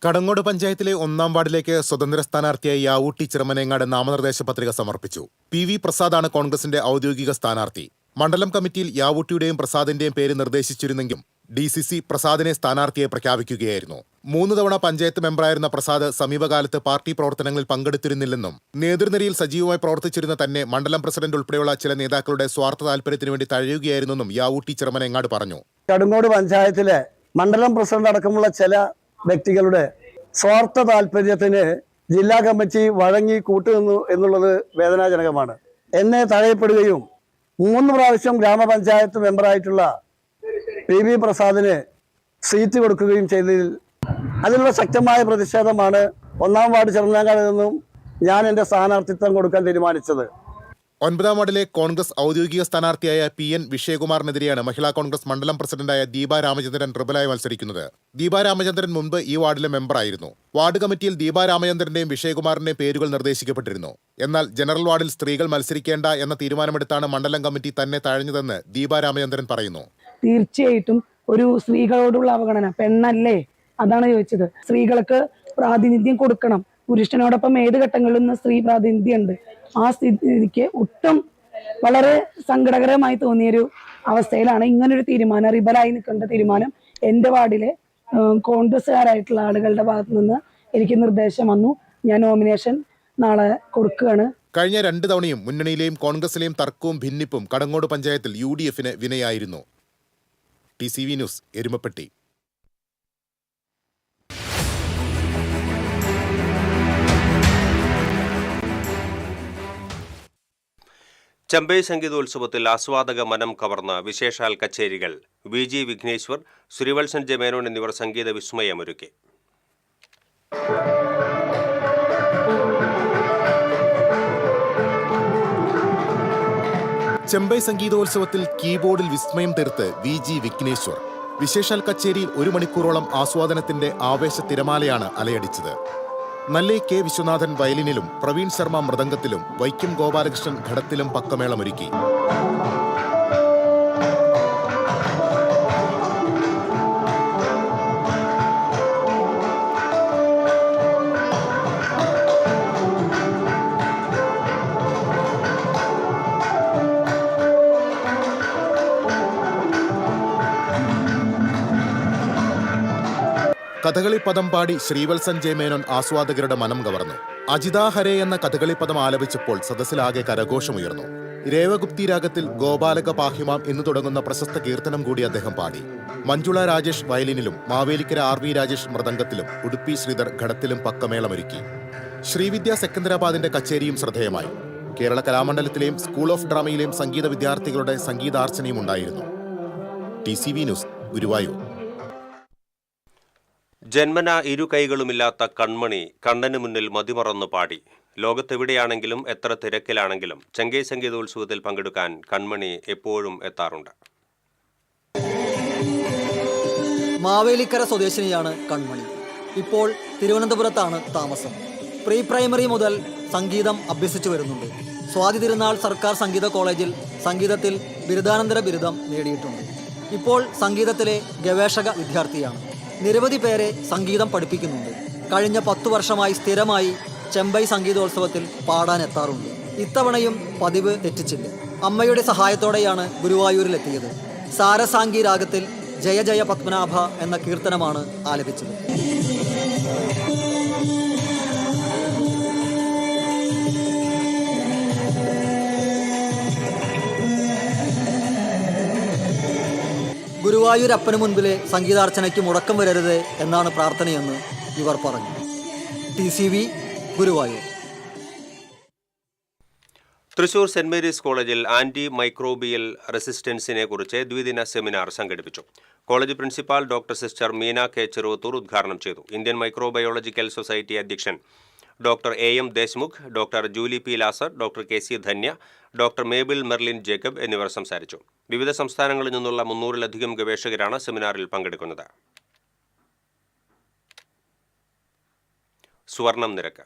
കടങ്ങോട് പഞ്ചായത്തിലെ 1ാം വാർഡിലേക്ക് സ്വതന്ത്ര സ്ഥാനാർത്ഥിയായി യാവൂട്ടി ചെറുമനങ്ങാട് നാമനിർദ്ദേശ പത്രിക സമർപ്പിച്ചു. PV പ്രസാദാണ് കോൺഗ്രസിന്റെ ഔദ്യോഗിക സ്ഥാനാർത്ഥി. മണ്ഡലം കമ്മിറ്റിയിൽ യാവൂട്ടിയുടെയും പ്രസാദിന്റെയും പേര് നിർദ്ദേശിച്ചിരുന്നെങ്കിലും DCC പ്രസാദിനെ സ്ഥാനാർത്ഥിയെ പ്രഖ്യാപിക്കുകയായിരുന്നു. 3 തവണ പഞ്ചായത്ത് മെമ്പറായിരുന്ന പ്രസാദ് സമീപകാലത്ത് പാർട്ടി പ്രവർത്തനങ്ങളിൽ പങ്കെടുത്തിരുന്നില്ലെന്നും നേതൃനിരയിൽ സജീവമായി പ്രവർത്തിച്ചിരുന്ന തന്നെ മണ്ഡലം പ്രസിഡന്റ് ഉൾപ്പെടെയുള്ള ചില നേതാക്കളുടെ സ്വാർത്ഥ താൽപര്യത്തിനു വേണ്ടി തഴയുകയായിരുന്നെന്നും യാവൂട്ടി ചെറുമനങ്ങാട് പറഞ്ഞു. കടങ്ങോട് പഞ്ചായത്തിലെ മണ്ഡലം പ്രസിഡന്റ് അടക്കമുള്ള ചില വ്യക്തികളുടെ സ്വാർത്ഥ താല്പര്യത്തിന് ജില്ലാ കമ്മിറ്റി വഴങ്ങി കൂട്ടുനിന്നു എന്നുള്ളത് വേദനാജനകമാണ്. എന്നെ തഴയപ്പെടുകയും 3 പ്രാവശ്യം ഗ്രാമപഞ്ചായത്ത് മെമ്പറായിട്ടുള്ള PV പ്രസാദിന് സീറ്റ് കൊടുക്കുകയും ചെയ്തതിൽ അതിനുള്ള ശക്തമായ പ്രതിഷേധമാണ് 1ാം വാർഡ് ചെറുമനങ്ങാട് നിന്നും ഞാൻ എൻ്റെ സ്ഥാനാർത്ഥിത്വം കൊടുക്കാൻ തീരുമാനിച്ചത്. 9ാം വാർഡിലെ കോൺഗ്രസ് ഔദ്യോഗിക സ്ഥാനാർത്ഥിയായ PN വിഷയകുമാറിനെതിരെയാണ് മഹിളാ കോൺഗ്രസ് മണ്ഡലം പ്രസിഡന്റായ ദീപ രാമചന്ദ്രൻ ട്രിബിളായി മത്സരിക്കുന്നത്. ദീപ രാമചന്ദ്രൻ മുൻപ് ഈ വാർഡിലെ മെമ്പറായിരുന്നു. വാർഡ് കമ്മിറ്റിയിൽ ദീപ രാമചന്ദ്രന്റെയും വിഷയകുമാറിന്റെയും പേരുകൾ നിർദ്ദേശിക്കപ്പെട്ടിരുന്നു. എന്നാൽ ജനറൽ വാർഡിൽ സ്ത്രീകൾ മത്സരിക്കേണ്ട എന്ന തീരുമാനമെടുത്താണ് മണ്ഡലം കമ്മിറ്റി തന്നെ തഴഞ്ഞതെന്ന് ദീപ രാമചന്ദ്രൻ പറയുന്നു. തീർച്ചയായിട്ടും ഒരു സ്ത്രീകളോടുള്ള അവഗണന, പെണ്ണല്ലേ, അതാണ് ചോദിച്ചത്. സ്ത്രീകൾക്ക് പ്രാതിനിധ്യം കൊടുക്കണം. പുരുഷനോടൊപ്പം ഏത് ഘട്ടങ്ങളിലും സ്ത്രീ പ്രാതിനിധ്യം ഉണ്ട്. ആ സ്ഥിതിക്ക് ഒട്ടും വളരെ സങ്കടകരമായി തോന്നിയൊരു അവസ്ഥയിലാണ് ഇങ്ങനൊരു തീരുമാനം, റിബലായി നിൽക്കേണ്ട തീരുമാനം എൻ്റെ വാർഡിലെ കോൺഗ്രസ്സുകാരായിട്ടുള്ള ആളുകളുടെ ഭാഗത്തു നിന്ന് എനിക്ക് നിർദ്ദേശം വന്നു. ഞാൻ നോമിനേഷൻ നാളെ കൊടുക്കുകയാണ്. കഴിഞ്ഞ 2 തവണയും മുന്നണിയിലെയും കോൺഗ്രസിലെയും തർക്കവും ഭിന്നിപ്പും കടങ്ങോട് പഞ്ചായത്തിൽ UDFന് വിനയായിരുന്നു. TCV news, Erumapetty. ചെമ്പൈ സംഗീതോത്സവത്തിൽ ആസ്വാദക മനം കവർന്ന വിശേഷാൽ കച്ചേരികൾ. VG വിഘ്നേശ്വർ, ശ്രീവത്സൻ ജമേനോൻ എന്നിവർ സംഗീത വിസ്മയമൊരുക്കി. ചെമ്പൈ സംഗീതോത്സവത്തിൽ കീബോർഡിൽ വിസ്മയം തീർത്ത് VG വിഘ്നേശ്വർ. വിശേഷാൽ കച്ചേരിയിൽ 1 മണിക്കൂറോളം ആസ്വാദനത്തിന്റെ ആവേശ തിരമാലയാണ് അലയടിച്ചത്. നല്ലൈ K വിശ്വനാഥൻ വയലിനിലും പ്രവീൺ ശർമ്മ മൃദംഗത്തിലും വൈക്കം ഗോപാലകൃഷ്ണൻ ഘടത്തിലും പക്കമേളമൊരുക്കി. കഥകളി പദം പാടി ശ്രീവത്സൻ ജെ മേനോൻ ആസ്വാദകരുടെ മനം കവർന്നു. അജിതാ ഹരേ എന്ന കഥകളി പദം ആലപിച്ചപ്പോൾ സദസ്സിലാകെ കരഘോഷമുയർന്നു. രേവഗുപ്തി രാഗത്തിൽ ഗോപാലക പാഹ്യമാം എന്ന് തുടങ്ങുന്ന പ്രശസ്ത കീർത്തനം കൂടി അദ്ദേഹം പാടി. മഞ്ജുള രാജേഷ് വയലിനിലും മാവേലിക്കര RV രാജേഷ് മൃദംഗത്തിലും ഉടുപ്പി ശ്രീധർ ഘടത്തിലും പക്കമേളമൊരുക്കി. ശ്രീവിദ്യ സെക്കന്ദരാബാദിന്റെ കച്ചേരിയും ശ്രദ്ധേയമായി. കേരള കലാമണ്ഡലത്തിലെയും സ്കൂൾ ഓഫ് ഡ്രാമയിലെയും സംഗീത വിദ്യാർത്ഥികളുടെ സംഗീതാർച്ചനയും ഉണ്ടായിരുന്നു. TCV news, Guruvayur. ജന്മന ഇരു കൈകളുമില്ലാത്ത കൺമണി കണ്ണന് മുന്നിൽ മതിമറന്നു പാടി. ലോകത്തെവിടെയാണെങ്കിലും എത്ര തിരക്കിലാണെങ്കിലും ചെങ്കൈ സംഗീതോത്സവത്തിൽ പങ്കെടുക്കാൻ കൺമണി എപ്പോഴും എത്താറുണ്ട്. മാവേലിക്കര സ്വദേശിനിയാണ് കൺമണി. ഇപ്പോൾ തിരുവനന്തപുരത്താണ് താമസം. പ്രീ പ്രൈമറി മുതൽ സംഗീതം അഭ്യസിച്ചു വരുന്നുണ്ട്. സ്വാതി തിരുനാൾ സർക്കാർ സംഗീത കോളേജിൽ സംഗീതത്തിൽ ബിരുദാനന്തര ബിരുദം നേടിയിട്ടുണ്ട്. ഇപ്പോൾ സംഗീതത്തിലെ ഗവേഷക വിദ്യാർത്ഥിയാണ്. നിരവധി പേരെ സംഗീതം പഠിപ്പിക്കുന്നുണ്ട്. കഴിഞ്ഞ 10 വർഷമായി സ്ഥിരമായി ചെമ്പൈ സംഗീതോത്സവത്തിൽ പാടാനെത്താറുണ്ട്. ഇത്തവണയും പതിവ് തെറ്റിച്ചില്ല. അമ്മയുടെ സഹായത്തോടെയാണ് ഗുരുവായൂരിലെത്തിയത്. സാരസാംഗി രാഗത്തിൽ ജയ ജയ പത്മനാഭ എന്ന കീർത്തനമാണ് ആലപിച്ചത്. ഗുരുവായൂരപ്പന് മുൻപിലെ സംഗീതാർച്ചനയ്ക്ക് മുടക്കം വരരുത് എന്നാണ് പ്രാർത്ഥനയെന്ന് ഇവർ പറഞ്ഞു. TCV, Guruvayur. Thrissur saint Mary's കോളേജിൽ ആന്റി മൈക്രോബിയൽ റെസിസ്റ്റൻസിനെ കുറിച്ച് ദ്വിദിന സെമിനാർ സംഘടിപ്പിച്ചു. College principal doctor sister Meena K Cheruvathur ഉദ്ഘാടനം ചെയ്തു. ഇന്ത്യൻ മൈക്രോബയോളജിക്കൽ സൊസൈറ്റി അധ്യക്ഷൻ doctor AM Deshmukh, doctor Julie P Lazar, doctor KC Dhanya, doctor Mabel Merlin Jacob എന്നിവർ സംസാരിച്ചു. വിവിധ സംസ്ഥാനങ്ങളിൽ നിന്നുള്ള 300-ലധികം ഗവേഷകരാണ് സെമിനാറിൽ പങ്കെടുക്കുന്നത്. സ്വർണം നിരക്ക്.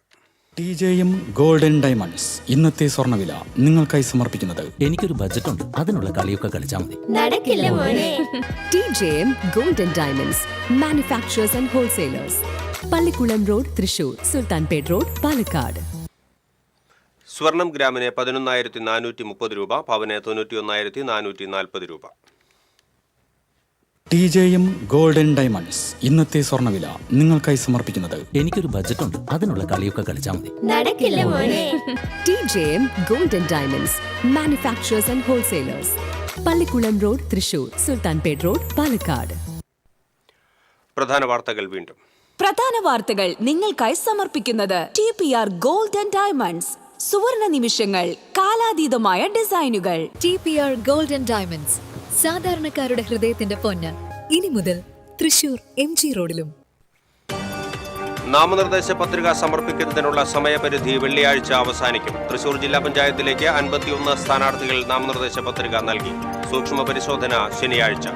TJM ഗോൾഡൻ ഡയമണ്ട്സ് ഇന്നത്തെ സ്വർണ്ണവില നിങ്ങൾക്കായി സമർപ്പിക്കുന്നത്. എനിക്കൊരു ബജറ്റ് ഉണ്ട്, അതിനുള്ള കളിയൊക്കെ കളിച്ചാൽ മതി. നടക്കില്ല മോനെ. TJM golden diamonds manufacturers and wholesalers, Pallikulam road, Thrissur, Sultanpet road, Palakkad. സ്വർണം ഗ്രാമിന് 11,430 രൂപ, പവന് 91,440 രൂപ. TJM ഗോൾഡൻ ഡയമണ്ട്സ് ഇന്നത്തെ സ്വർണ്ണവില നിങ്ങൾക്കായി സമർപ്പിക്കുന്നത്. എനിക്കൊരു ബജറ്റ് ഉണ്ട്, അതിനുള്ള കളിയൊക്കെ കളിച്ചാൽ മതി. നടക്കില്ല മോനെ. TJM golden diamonds manufacturers and wholesalers, Pallikulam road, Thrissur, Sultanpet road, Palakkad. പ്രധാന വാർത്തകൾ വീണ്ടും. പ്രധാന വാർത്തകൾ നിങ്ങൾക്കായി സമർപ്പിക്കുന്നത് TPR ഗോൾഡൻ ഡയമണ്ട്സ്. സുവർണ നിമിഷങ്ങൾ, കാലാതീതമായ ഡിസൈനുകൾ. TPR ഗോൾഡൻ ഡയമണ്ട്സ്, സാധാരണക്കാരുടെ ഹൃദയത്തിന്റെ പൊന്ന്. ഇനി മുതൽ തൃശൂർ MG റോഡിലും. നാമനിർദ്ദേശ പത്രിക സമർപ്പിക്കുന്നതിനുള്ള സമയപരിധി വെള്ളിയാഴ്ച അവസാനിക്കും. തൃശൂർ ജില്ലാ പഞ്ചായത്തിലേക്ക് 51 സ്ഥാനാർത്ഥികൾ നാമനിർദ്ദേശ പത്രിക നൽകി. സൂക്ഷ്മ പരിശോധന ശനിയാഴ്ച.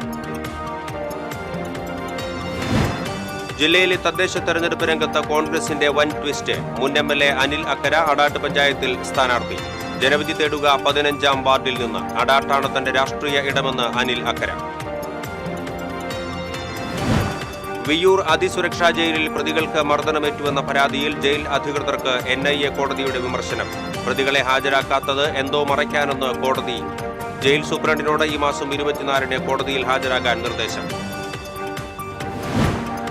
ജില്ലയിലെ തദ്ദേശ തെരഞ്ഞെടുപ്പ് രംഗത്ത് കോൺഗ്രസിന്റെ വൻ ട്വിസ്റ്റ്. മുൻ MLA അനിൽ അക്കര അടാട്ട് പഞ്ചായത്തിൽ സ്ഥാനാർത്ഥി. ജനവിധി തേടുക 15-ാം വാർഡിൽ നിന്ന്. അടാട്ടാണ് തന്റെ രാഷ്ട്രീയ ഇടമെന്ന് അനിൽ അക്കര. വിയ്യൂർ അതിസുരക്ഷാ ജയിലിൽ പ്രതികൾക്ക് മർദ്ദനമേറ്റുവെന്ന പരാതിയിൽ ജയിൽ അധികൃതർക്ക് NIA കോടതിയുടെ വിമർശനം. പ്രതികളെ ഹാജരാക്കാത്തത് എന്തോ മറയ്ക്കാനെന്ന് കോടതി. ജയിൽ സൂപ്രണ്ടിനോട് ഈ മാസം 24-ന് കോടതിയിൽ ഹാജരാകാൻ നിർദ്ദേശം.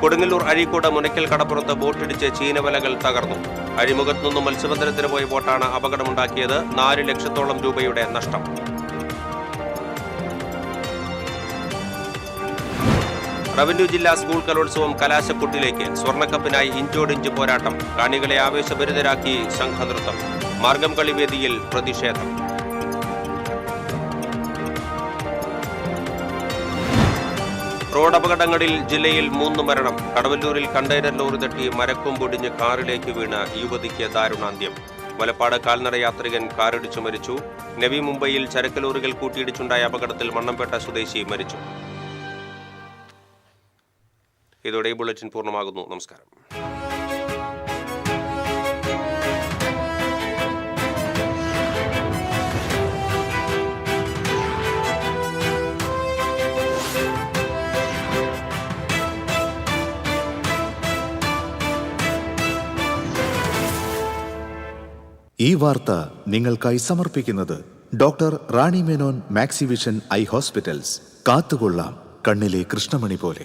കൊടുങ്ങല്ലൂർ അഴീക്കോട് മുനയ്ക്കൽ കടപ്പുറത്ത് ബോട്ടിടിച്ച് ചീനവലകൾ തകർന്നു. അഴിമുഖത്തു നിന്നും മത്സ്യബന്ധനത്തിന് പോയ ബോട്ടാണ് അപകടമുണ്ടാക്കിയത്. 4 ലക്ഷത്തോളം രൂപയുടെ നഷ്ടം. റവന്യൂ ജില്ലാ സ്കൂൾ കലോത്സവം കലാശക്കൊട്ടിലേക്ക്. സ്വർണ്ണക്കപ്പിനായി ഇഞ്ചോടിഞ്ച് പോരാട്ടം. കാണികളെ ആവേശഭരിതരാക്കി സംഘനൃത്തം. മാർഗം കളിവേദിയിൽ പ്രതിഷേധം. റോഡപകടങ്ങളിൽ ജില്ലയിൽ 3 മരണം. കടവല്ലൂരിൽ കണ്ടെയ്നർ ലോറി തട്ടി മരക്കൊമ്പൊടിഞ്ഞ് കാറിലേക്ക് വീണ് യുവതിക്ക് ദാരുണാന്ത്യം. മലപ്പാട് കാൽനട യാത്രികൻ കാറിടിച്ചു മരിച്ചു. നവി മുംബൈയിൽ ചരക്ക് ലോറികൾ കൂട്ടിയിടിച്ചുണ്ടായ അപകടത്തിൽ മണ്ണമ്പേട്ട സ്വദേശി മരിച്ചു. ഇതോടെ ബുള്ളറ്റിൻ പൂർണ്ണമാകുന്നു. നമസ്കാരം. ഈ വാർത്ത നിങ്ങൾക്കായി സമർപ്പിക്കുന്നത് doctor Rani Menon Maxivision I hospitals. കാത്തുകൊള്ളാം കണ്ണിലെ കൃഷ്ണമണി പോലെ.